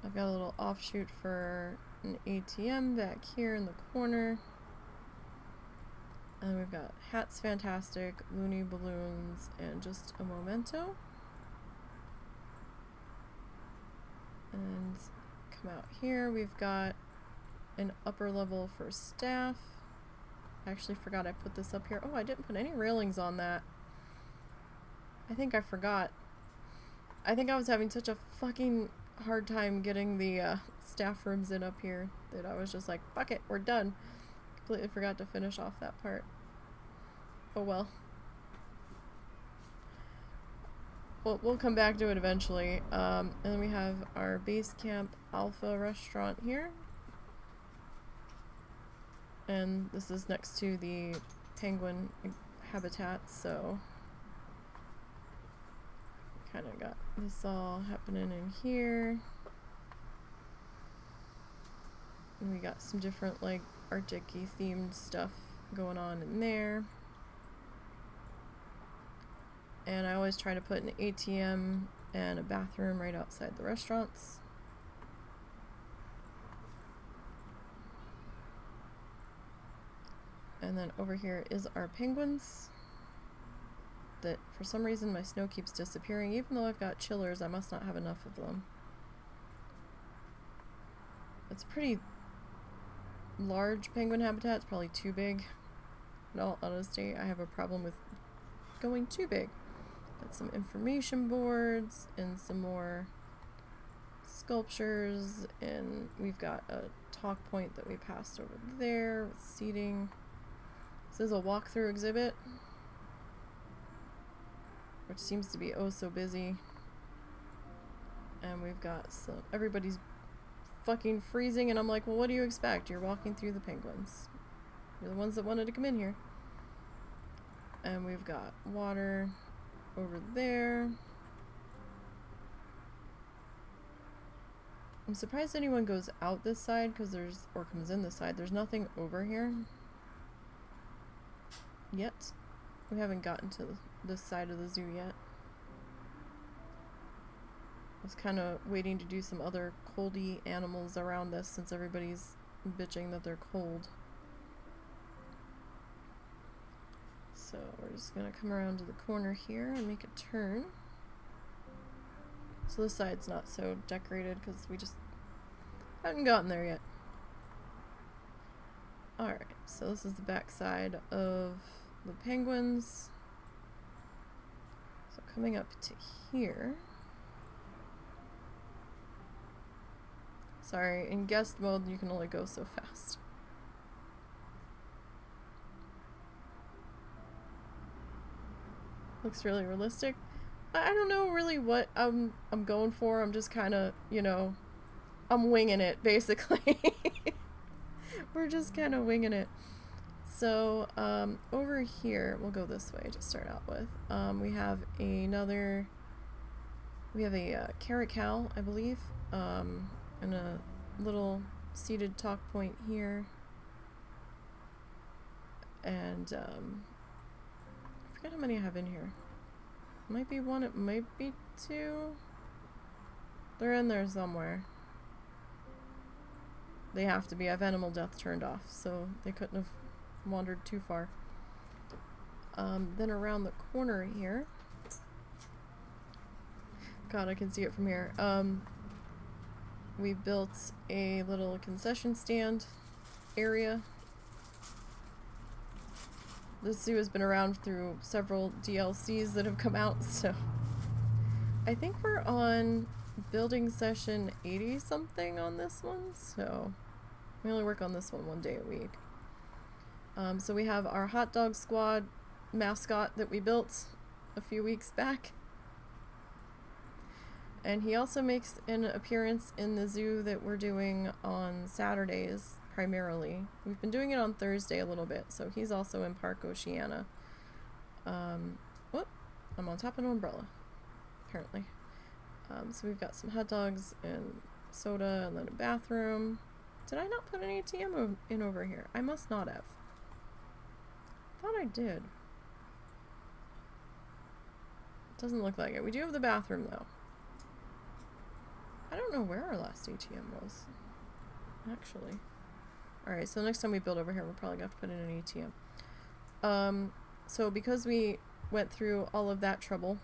I've got a little offshoot for an ATM back here in the corner. And we've got Hats Fantastic, Looney Balloons, and just a memento. And come out here, we've got an upper level for staff. I actually forgot I put this up here. Oh, I didn't put any railings on that. I think I forgot. I think I was having such a fucking hard time getting the staff rooms in up here that I was just like, fuck it, we're done. Completely forgot to finish off that part. Oh well. We'll come back to it eventually. And then we have our base camp Alpha restaurant here. And this is next to the penguin habitat, so kind of got this all happening in here. And we got some different like Arctic-y themed stuff going on in there. And I always try to put an ATM and a bathroom right outside the restaurants. And then over here is our penguins. That for some reason my snow keeps disappearing. Even though I've got chillers, I must not have enough of them. It's a pretty large penguin habitat. It's probably too big. In all honesty, I have a problem with going too big. Got some information boards and some more sculptures, and we've got a talk point that we passed over there with seating. This is a walkthrough exhibit, which seems to be oh so busy. And we've got some, everybody's fucking freezing, and I'm like, well, what do you expect? You're walking through the penguins. You're the ones that wanted to come in here. And we've got water over there. I'm surprised anyone goes out this side or comes in this side. There's nothing over here yet. We haven't gotten to this side of the zoo yet. was kind of waiting to do some other coldy animals around us since everybody's bitching that they're cold. So we're just gonna come around to the corner here and make a turn. So this side's not so decorated because we just haven't gotten there yet. Alright, so this is the back side of the penguins. So coming up to here. Sorry, in guest mode you can only go so fast. Looks really realistic. I don't know really what I'm going for. I'm just kind of, you know, I'm winging it basically. We're just kind of winging it. So over here, we'll go this way to start out with. We have a carrot cow, I believe, and a little seated talk point here. And I forget how many I have in here. Might be one, it might be two. They're in there somewhere. They have to be. I have animal death turned off, so they couldn't have wandered too far. Then around the corner here. God, I can see it from here. We built a little concession stand area. This zoo has been around through several DLCs that have come out, so I think we're on building session 80 something on this one, so we only work on this one day a week. So we have our hot dog squad mascot that we built a few weeks back, and he also makes an appearance in the zoo that we're doing on Saturdays primarily. We've been doing it on Thursday a little bit, so he's also in Park Oceana. Whoop, I'm on top of an umbrella, apparently. So we've got some hot dogs and soda and then a bathroom. Did I not put an ATM in over here? I must not have. Thought I did. Doesn't look like it. We do have the bathroom though. I don't know where our last ATM was, actually. Alright, so next time we build over here, we're probably going to have to put in an ATM. So because we went through all of that trouble,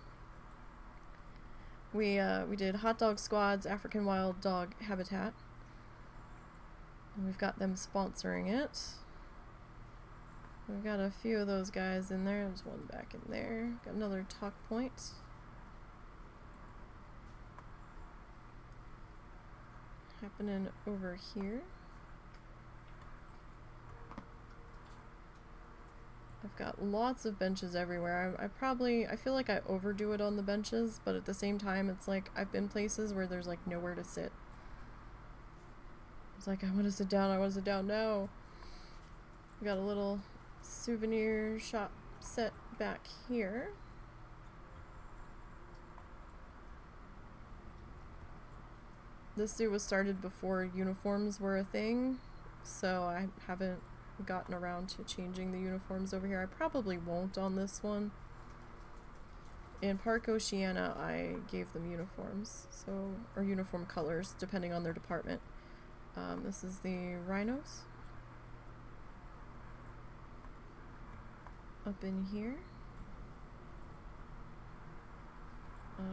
we did hot dog squads, African wild dog habitat. And we've got them sponsoring it. We've got a few of those guys in there. There's one back in there. Got another talk point. Happening over here. I've got lots of benches everywhere. I feel like I overdo it on the benches, but at the same time, it's like I've been places where there's like nowhere to sit. It's like, I want to sit down now. We got a little souvenir shop set back here. This zoo was started before uniforms were a thing, so I haven't gotten around to changing the uniforms over here. I probably won't on this one. In Park Oceana, I gave them uniforms, or uniform colors, depending on their department. This is the rhinos. Up in here.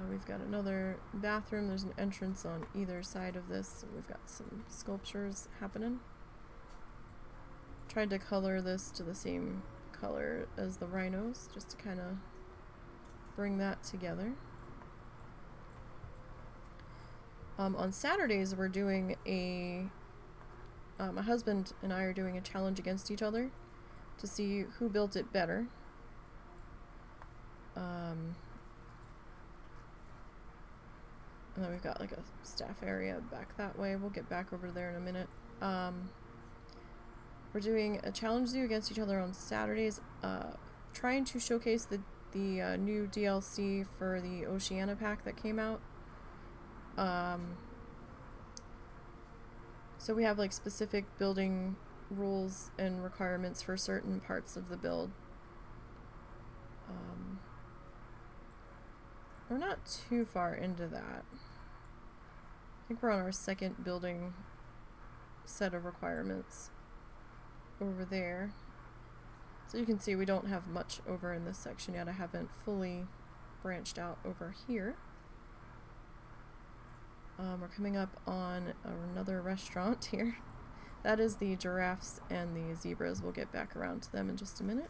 We've got another bathroom. There's an entrance on either side of this. We've got some sculptures happening. Tried to color this to the same color as the rhinos, just to kind of bring that together. On Saturdays, we're doing my husband and I are doing a challenge against each other to see who built it better. And then we've got like a staff area back that way. We'll get back over there in a minute. We're doing a challenge zoo against each other on Saturdays, trying to showcase the new DLC for the Oceana pack that came out. So we have like specific building rules and requirements for certain parts of the build. We're not too far into that. think we're on our second building set of requirements over there. So you can see we don't have much over in this section yet. I haven't fully branched out over here. We're coming up on another restaurant here. That is the giraffes and the zebras. We'll get back around to them in just a minute.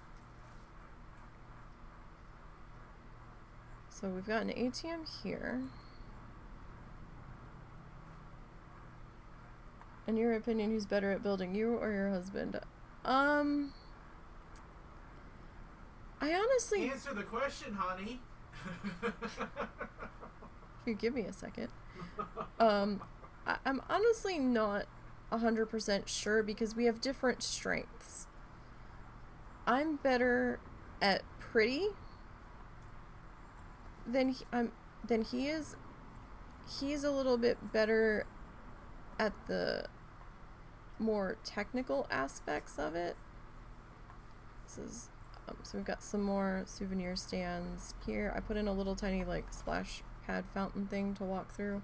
So we've got an ATM here. In your opinion, who's better at building, you or your husband? I honestly... Answer the question, honey. If you give me a second. I'm honestly not 100% sure because we have different strengths. I'm better at pretty than he is. He's a little bit better at the more technical aspects of it. This is so we've got some more souvenir stands here. I put in a little tiny like splash pad fountain thing to walk through.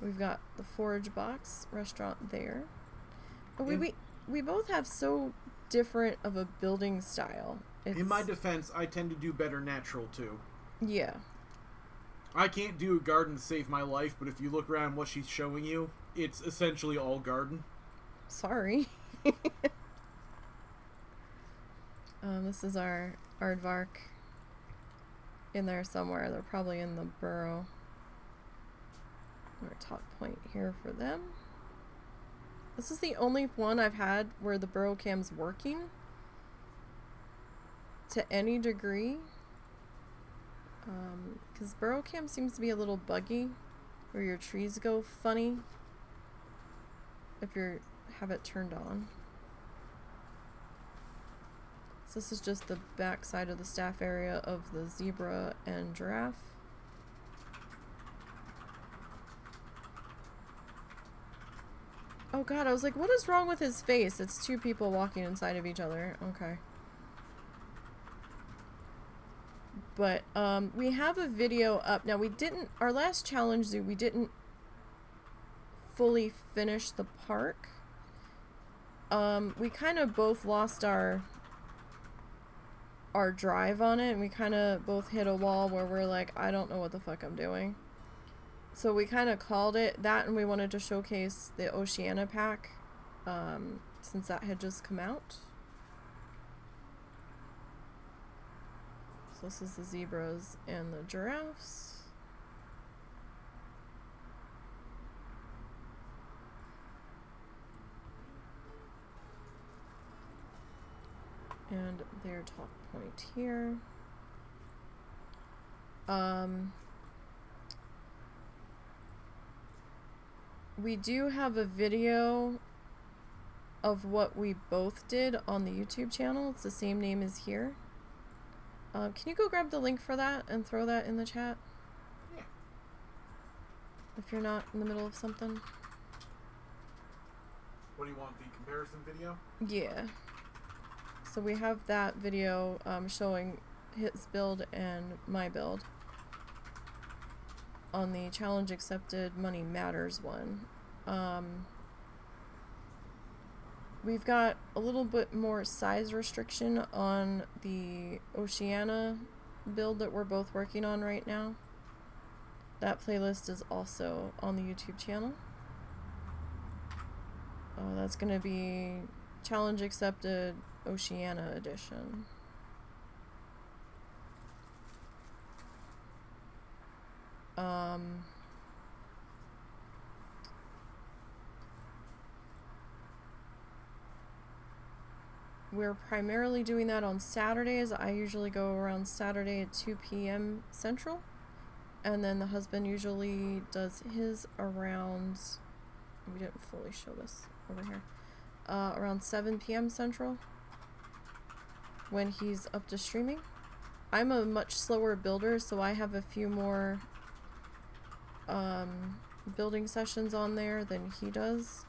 We've got the Forage Box restaurant there. But we both have so different of a building style. In my defense, I tend to do better natural too. Yeah. I can't do a garden to save my life, but if you look around what she's showing you, it's essentially all garden. Sorry. This is our aardvark in there somewhere. They're probably in the burrow. Our top point here for them. This is the only one I've had where the burrow cam's working to any degree. Because burrow cam seems to be a little buggy, where your trees go funny if you have it turned on. So this is just the back side of the staff area of the zebra and giraffe. Oh god, I was like, what is wrong with his face? It's two people walking inside of each other. Okay. But we have a video up. Now our last challenge zoo, we didn't fully finish the park. We kind of both lost our drive on it, and we kind of both hit a wall where we're like, I don't know what the fuck I'm doing. So we kind of called it that, and we wanted to showcase the Oceania pack, since that had just come out. So this is the zebras and the giraffes. And their top point here. We do have a video of what we both did on the YouTube channel. It's the same name as here. Can you go grab the link for that and throw that in the chat? Yeah. If you're not in the middle of something. What do you want, the comparison video? Yeah. So we have that video showing his build and my build on the challenge accepted money matters one. We've got a little bit more size restriction on the Oceania build that we're both working on right now. That playlist is also on the YouTube channel. That's going to be challenge accepted Oceania edition. We're primarily doing that on Saturdays. I usually go around Saturday at 2 p.m. Central. And then the husband usually does his around... We didn't fully show this over here. Around 7 p.m. Central. When he's up to streaming. I'm a much slower builder, so I have a few more building sessions on there than he does.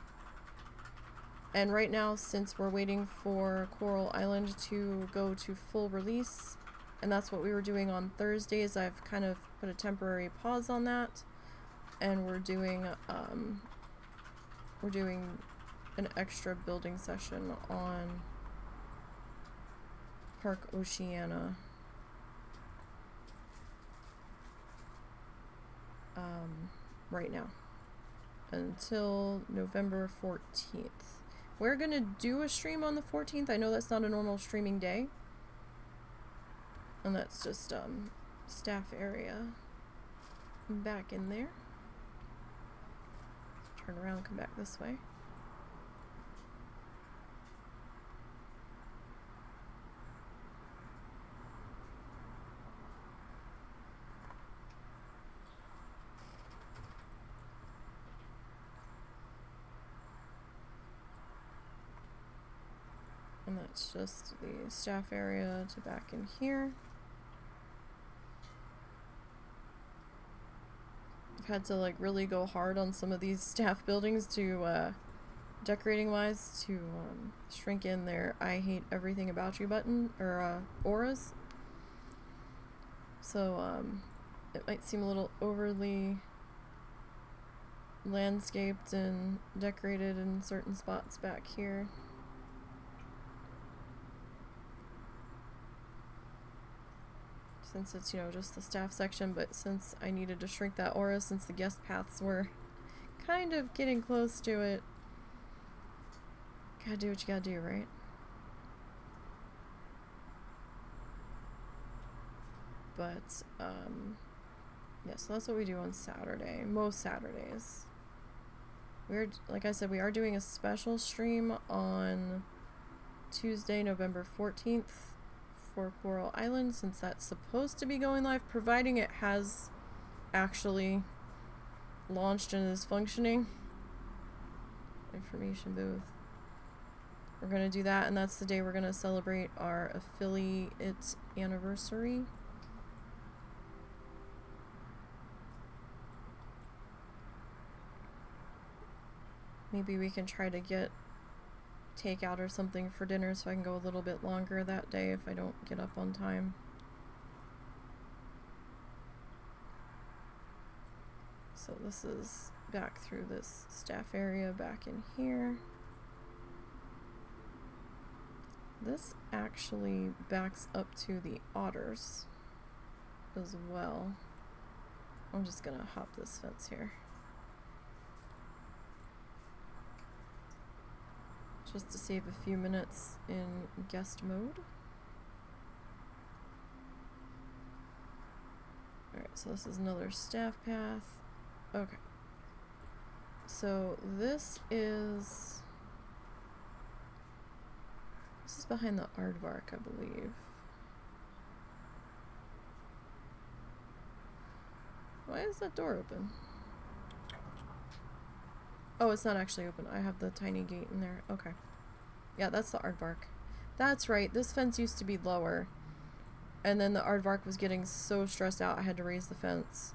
And right now, since we're waiting for Coral Island to go to full release, and that's what we were doing on Thursdays, I've kind of put a temporary pause on that. and we're doing an extra building session on Park Oceana. Right now until November 14th. We're gonna do a stream on the 14th. I know that's not a normal streaming day, and that's just staff area back in there. Turn around and come back this way. And that's just the staff area to back in here. I've had to like really go hard on some of these staff buildings to decorating wise to shrink in their I hate everything about you button or auras. So it might seem a little overly landscaped and decorated in certain spots back here. Since it's, you know, just the staff section, but since I needed to shrink that aura since the guest paths were kind of getting close to it, gotta do what you gotta do, right? But, yeah, so that's what we do on Saturday, most Saturdays. Like I said, we are doing a special stream on Tuesday, November 14th. For Coral Island, since that's supposed to be going live, providing it has actually launched and is functioning. Information booth. We're gonna do that, and that's the day we're gonna celebrate our affiliate anniversary. Maybe we can try to get takeout or something for dinner so I can go a little bit longer that day if I don't get up on time. So this is back through this staff area back in here. This actually backs up to the otters as well. I'm just gonna hop this fence here. Just to save a few minutes in guest mode. Alright, so this is another staff path. Okay. So this is behind the aardvark, I believe. Why is that door open? Oh, it's not actually open. I have the tiny gate in there. Okay. Yeah, that's the aardvark. That's right. This fence used to be lower. And then the aardvark was getting so stressed out I had to raise the fence.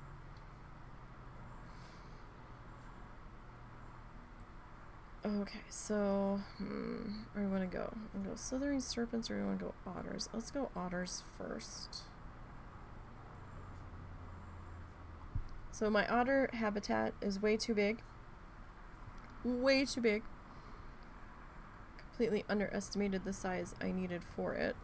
Okay, so where do we want to go? We go slithering serpents or do we want to go otters? Let's go otters first. So my otter habitat is way too big. Way too big. Completely underestimated the size I needed for it.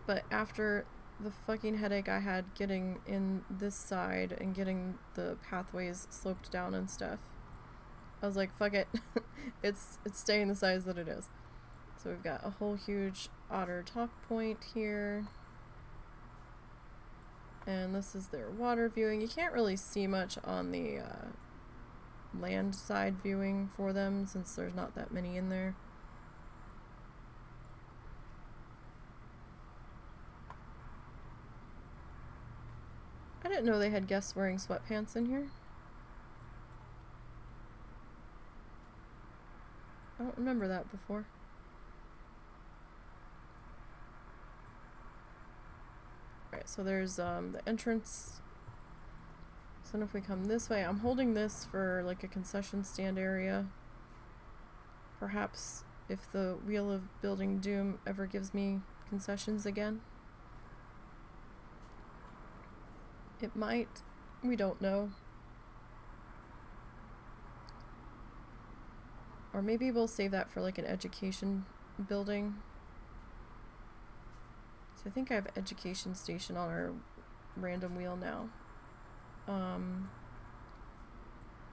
But after the fucking headache I had getting in this side and getting the pathways sloped down and stuff, I was like, fuck it. it's staying the size that it is. So we've got a whole huge otter talk point here. And this is their water viewing. You can't really see much on the land side viewing for them since there's not that many in there. I didn't know they had guests wearing sweatpants in here. I don't remember that before. Alright, so there's the entrance. So if we come this way, I'm holding this for like a concession stand area. Perhaps if the Wheel of Building Doom ever gives me concessions again. It might. We don't know. Or maybe we'll save that for like an education building. So I think I have education station on our random wheel now.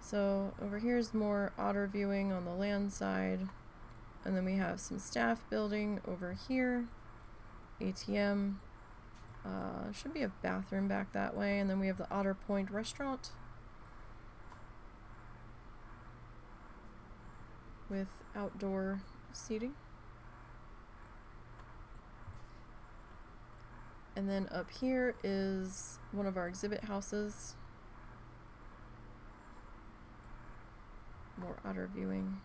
So over here is more otter viewing on the land side. And then we have some staff building over here. ATM. Should be a bathroom back that way. And then we have the Otter Point restaurant. With outdoor seating. And then up here is one of our exhibit houses. More otter viewing.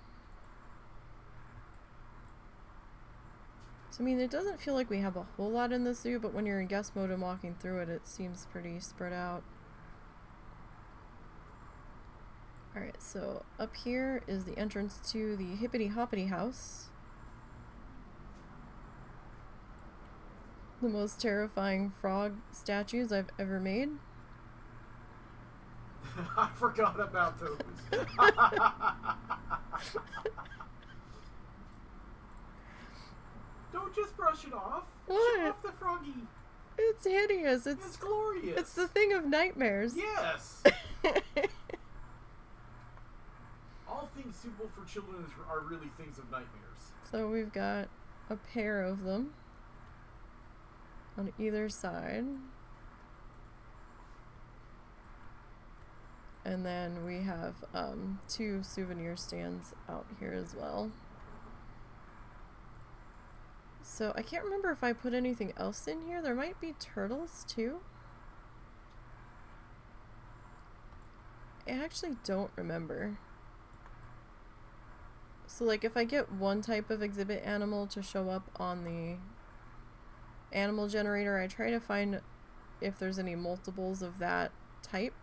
So I mean, it doesn't feel like we have a whole lot in the zoo, but when you're in guest mode and walking through it, it seems pretty spread out. Alright, so up here is the entrance to the Hippity Hoppity house. The most terrifying frog statues I've ever made. I forgot about those. Don't just brush it off. What? Show off the froggy. It's hideous. It's glorious. It's the thing of nightmares. Yes. All things suitable for children are really things of nightmares. So we've got a pair of them on either side. And then we have 2 souvenir stands out here as well. So I can't remember if I put anything else in here. There might be turtles too. I actually don't remember. So like if I get one type of exhibit animal to show up on the animal generator, I try to find if there's any multiples of that type.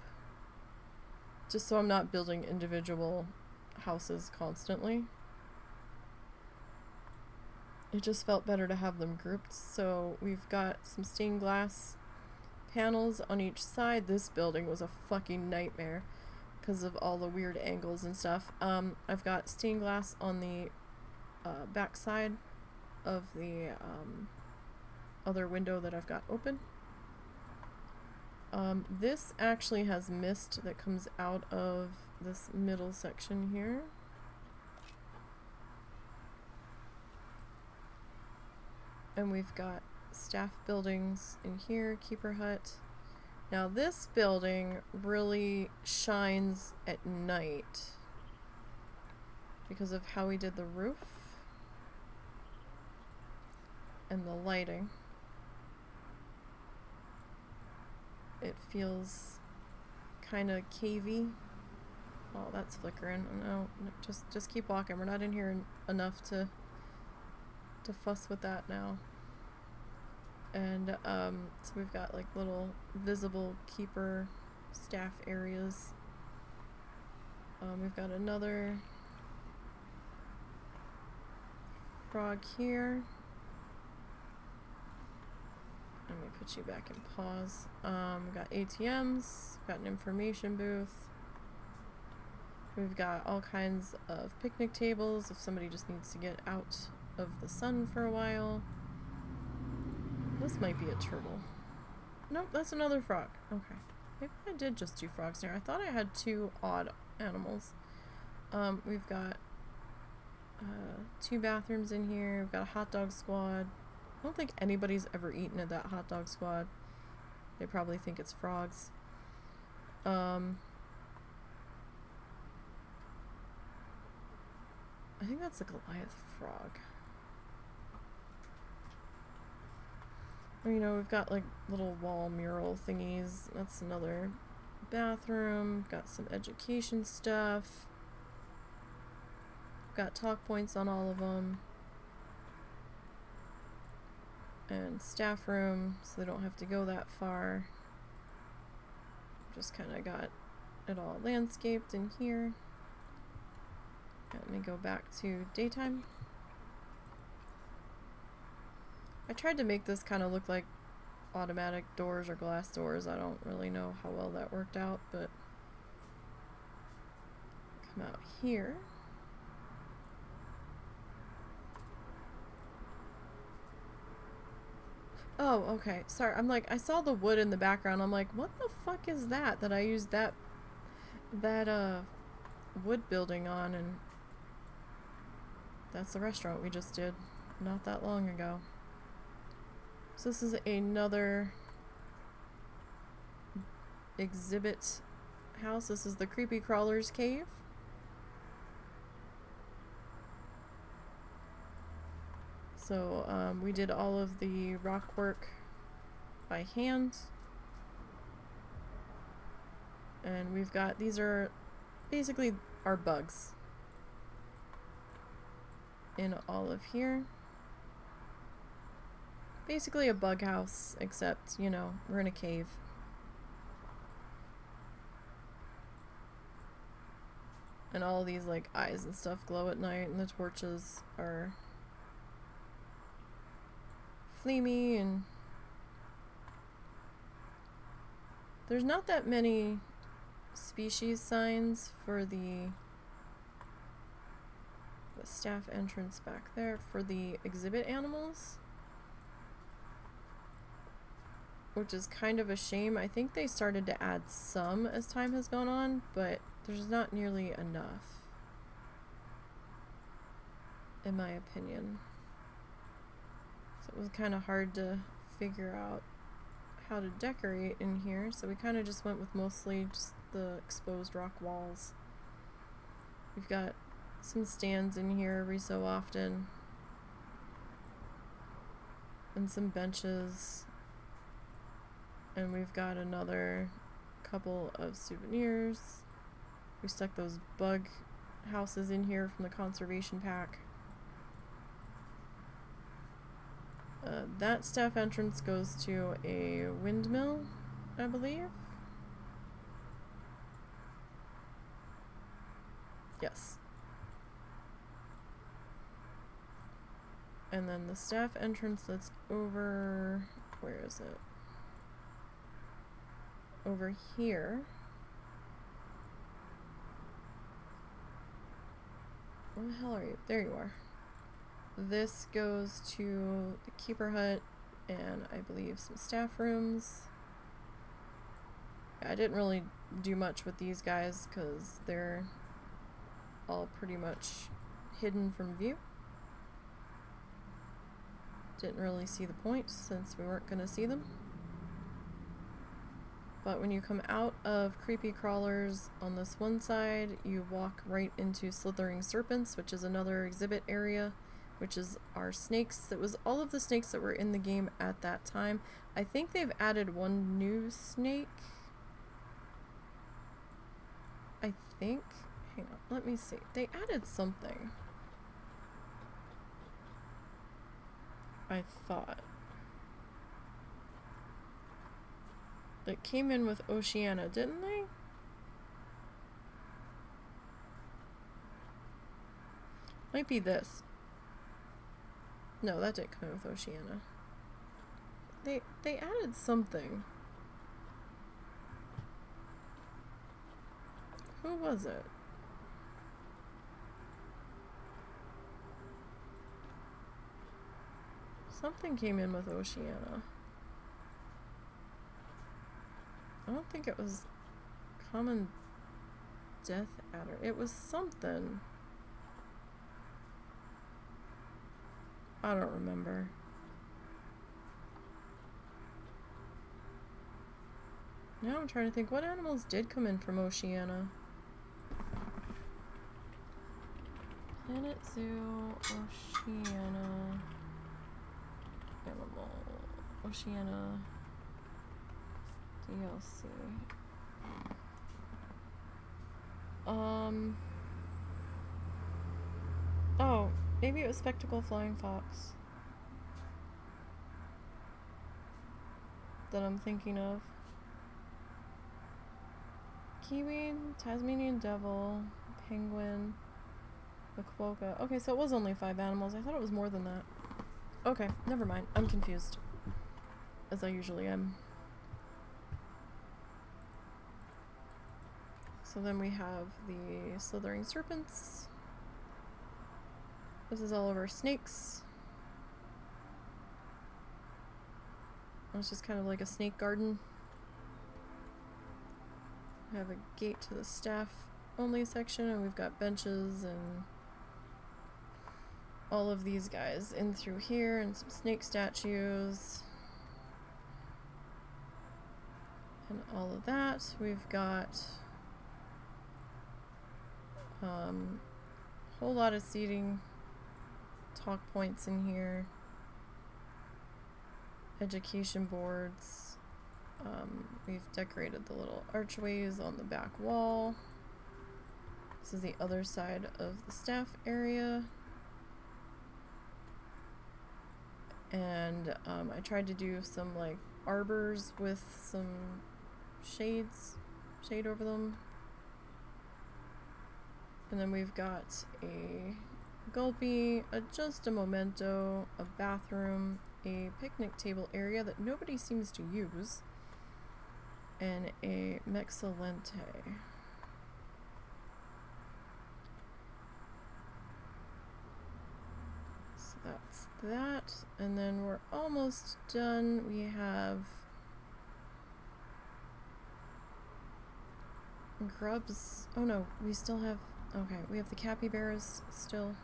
Just so I'm not building individual houses constantly. It just felt better to have them grouped. So we've got some stained glass panels on each side. This building was a fucking nightmare because of all the weird angles and stuff. I've got stained glass on the back side of the other window that I've got open. This actually has mist that comes out of this middle section here. And we've got staff buildings in here, keeper hut. Now this building really shines at night because of how we did the roof and the lighting. It feels kind of cavey. Oh, that's flickering. No, just keep walking. We're not in here enough to fuss with that now. And so we've got like little visible keeper staff areas. We've got another frog here. Let me put you back in pause. We've got ATMs, we've got an information booth. We've got all kinds of picnic tables if somebody just needs to get out of the sun for a while. This might be a turtle. Nope, that's another frog. Okay. Maybe I did just 2 frogs there. I thought I had 2 odd animals. We've got 2 bathrooms in here. We've got a hot dog squad. I don't think anybody's ever eaten at that hot dog squad. They probably think it's frogs. I think that's a Goliath frog. You know, we've got like little wall mural thingies. That's another bathroom. Got some education stuff. Got talk points on all of them. And staff room, so they don't have to go that far. Just kind of got it all landscaped in here. Let me go back to daytime. I tried to make this kind of look like automatic doors or glass doors. I don't really know how well that worked out, but come out here. Oh, okay. Sorry, I'm like, I saw the wood in the background. I'm like, what the fuck is that? That I used that wood building on, and that's the restaurant we just did not that long ago. So this is another exhibit house. This is the Creepy Crawler's Cave. So we did all of the rock work by hand. And we've got, these are basically our bugs in all of here. Basically a bug house, except, you know, we're in a cave. And all these, like, eyes and stuff glow at night, and the torches are flamey, and there's not that many species signs for the staff entrance back there for the exhibit animals, which is kind of a shame. I think they started to add some as time has gone on, but there's not nearly enough, in my opinion. So it was kind of hard to figure out how to decorate in here, so we kind of just went with mostly just the exposed rock walls. We've got some stands in here every so often, and some benches, and we've got another couple of souvenirs. We stuck those bug houses in here from the conservation pack. That staff entrance goes to a windmill, I believe. Yes. And then the staff entrance that's over... where is it? Over here. Where the hell are you? There you are. This goes to the keeper hut and I believe some staff rooms. I didn't really do much with these guys because they're all pretty much hidden from view. Didn't really see the point since we weren't going to see them. But when you come out of Creepy Crawlers on this one side, you walk right into Slithering Serpents, which is another exhibit area, which is our snakes. It was all of the snakes that were in the game at that time. I think they've added one new snake. I think. Hang on, let me see. They added something. I thought. It came in with Oceania, didn't they? Might be this. No, that didn't come in with Oceania. They added something. Who was it? Something came in with Oceania. I don't think it was Common Death Adder. It was something. I don't remember. Now I'm trying to think what animals did come in from Oceania. Planet Zoo, Oceania, Animal, Oceania, DLC. Oh, maybe it was Spectacle Flying Fox that I'm thinking of. Kiwi, Tasmanian Devil, Penguin, the Quokka. Okay, so it was only 5 animals. I thought it was more than that. Okay, never mind. I'm confused. as I usually am. So then we have the slithering serpents. This is all of our snakes. It's just kind of like a snake garden. We have a gate to the staff only section, and we've got benches and all of these guys in through here, and some snake statues and all of that. We've got a whole lot of seating, talk points in here, education boards. We've decorated the little archways on the back wall. This is the other side of the staff area. And I tried to do some like arbors with some shade over them. And then we've got a gulpy, just a memento, a bathroom, a picnic table area that nobody seems to use, and a mexilente. So that's that, and then we're almost done. We have grubs. Oh no, we still have, okay, we have the capybaras still.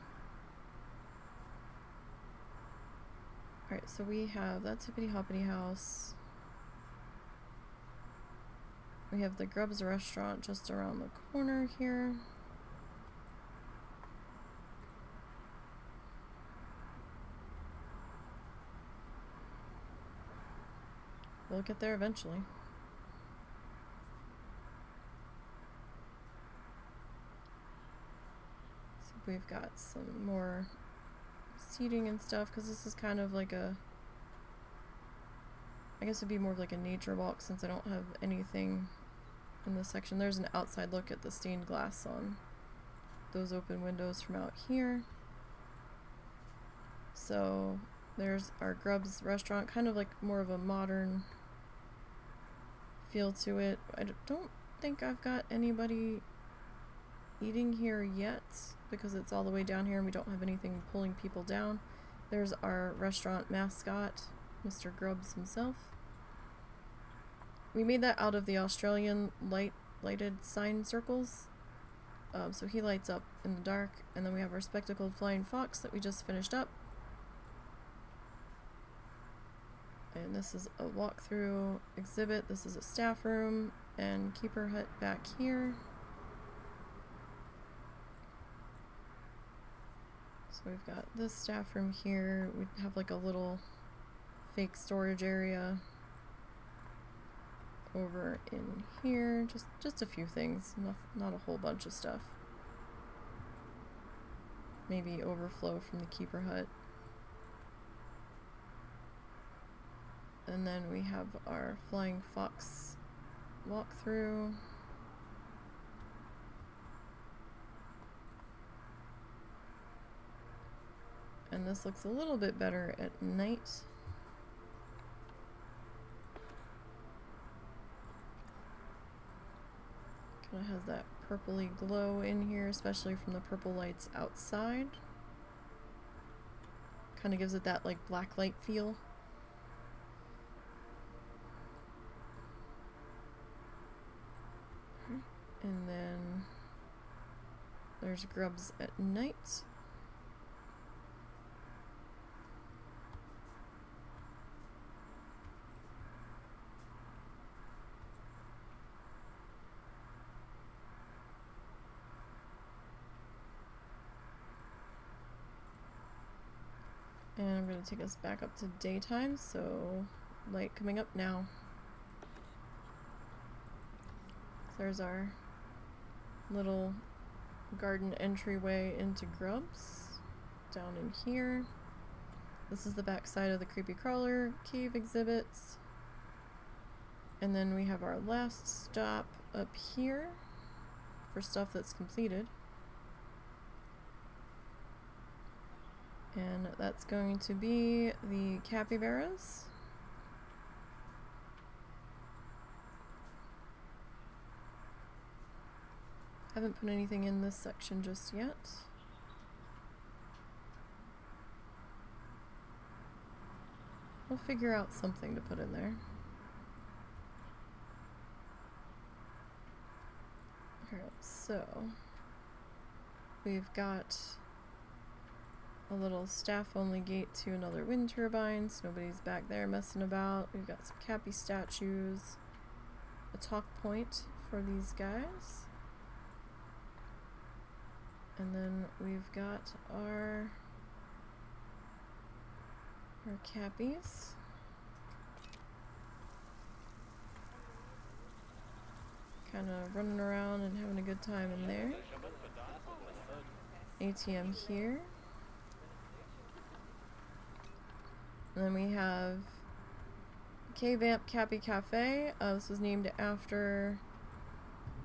Alright, so we have that Tippity Hoppity house. We have the Grubs restaurant just around the corner here. We'll get there eventually. So we've got some more seating and stuff, because this is kind of like a, I guess it'd be more of like a nature walk since I don't have anything in this section. There's an outside look at the stained glass on those open windows from out here. So there's our Grubs restaurant, kind of like more of a modern feel to it. I don't think I've got anybody eating here yet because it's all the way down here and we don't have anything pulling people down. There's our restaurant mascot, Mr. Grubs himself. We made that out of the Australian lighted sign circles. So he lights up in the dark. And then we have our spectacled flying fox that we just finished up. And this is a walkthrough exhibit. This is a staff room and keeper hut back here. So we've got this staff room here. We have like a little fake storage area over in here. Just a few things, not a whole bunch of stuff. Maybe overflow from the keeper hut. And then we have our flying fox walkthrough. And this looks a little bit better at night. Kind of has that purpley glow in here, especially from the purple lights outside. Kind of gives it that like black light feel. And then there's Grubs at night. And I'm going to take us back up to daytime, so light coming up now. So there's our little garden entryway into Grubs down in here. This is the back side of the creepy crawler cave exhibits. And then we have our last stop up here for stuff that's completed. And that's going to be the capybaras. Haven't put anything in this section just yet. We'll figure out something to put in there. Alright, so we've got a little staff-only gate to another wind turbine, so nobody's back there messing about. We've got some Cappy statues, a talk point for these guys, and then we've got our Cappies. Kind of running around and having a good time in there. ATM here. And then we have K-Vamp Cappy Cafe. This was named after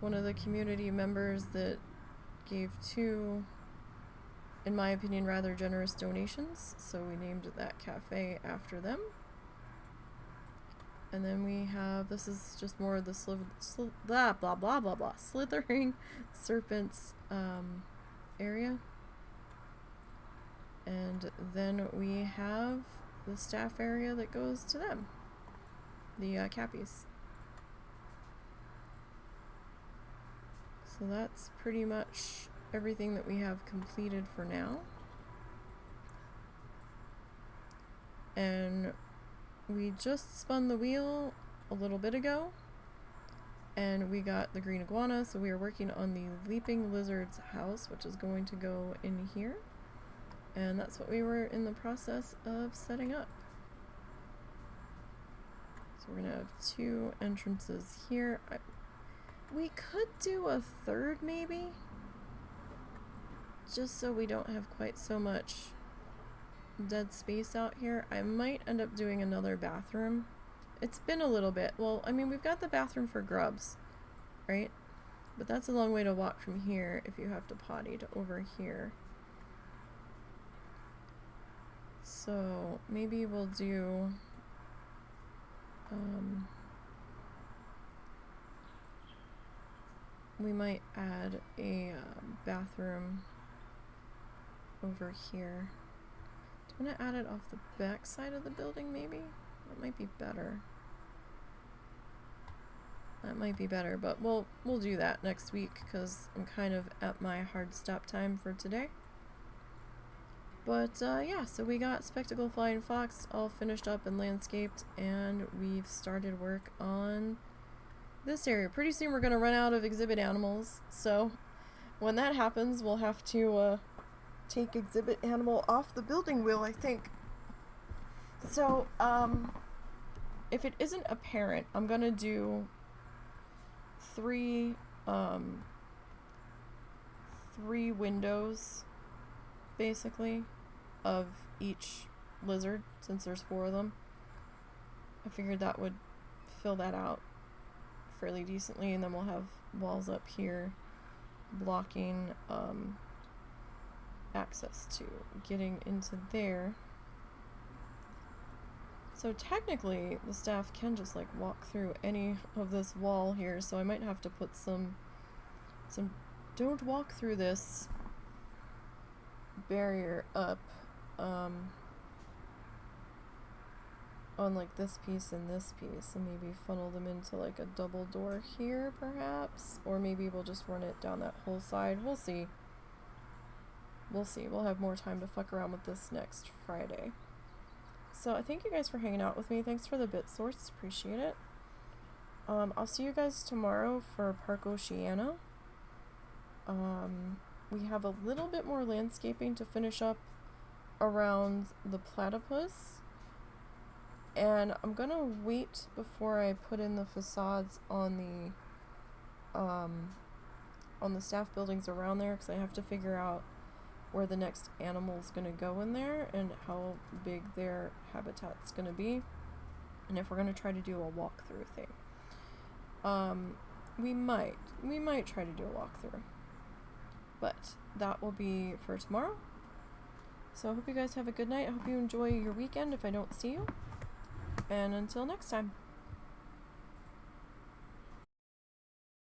one of the community members that gave 2, in my opinion, rather generous donations. So we named that cafe after them. And then we have, this is just more of the slithering serpents area. And then we have the staff area that goes to them, the Cappies. So that's pretty much everything that we have completed for now. And we just spun the wheel a little bit ago, and we got the green iguana, so we are working on the leaping lizard's house, which is going to go in here. And that's what we were in the process of setting up. So we're gonna have 2 entrances here. We could do a third maybe, just so we don't have quite so much dead space out here. I might end up doing another bathroom. It's been a little bit. Well, I mean, we've got the bathroom for grubs, right? But that's a long way to walk from here if you have to potty to over here. So maybe we'll do we might add a bathroom over here. Do you want to add it off the back side of the building maybe? That might be better. That might be better, but we'll do that next week because I'm kind of at my hard stop time for today. But yeah, so we got Spectacle Flying Fox all finished up and landscaped, and we've started work on this area. Pretty soon we're going to run out of exhibit animals, so when that happens we'll have to take exhibit animal off the building wheel, I think. So if it isn't apparent, I'm going to do 3 windows basically of each lizard, since there's 4 of them. I figured that would fill that out fairly decently, and then we'll have walls up here blocking access to getting into there. So technically the staff can just like walk through any of this wall here, so I might have to put some don't walk through this barrier up on like this piece and this piece, and maybe funnel them into like a double door here perhaps, or maybe we'll just run it down that whole side. We'll see. We'll have more time to fuck around with this next Friday. So I thank you guys for hanging out with me. Thanks for the bit source, appreciate it. I'll see you guys tomorrow for Park Oceana. We have a little bit more landscaping to finish up around the platypus, and I'm gonna wait before I put in the facades on the staff buildings around there, because I have to figure out where the next animal's gonna go in there and how big their habitat's gonna be, and if we're gonna try to do a walkthrough thing. We might try to do a walkthrough, but that will be for tomorrow. So I hope you guys have a good night. I hope you enjoy your weekend if I don't see you, and until next time.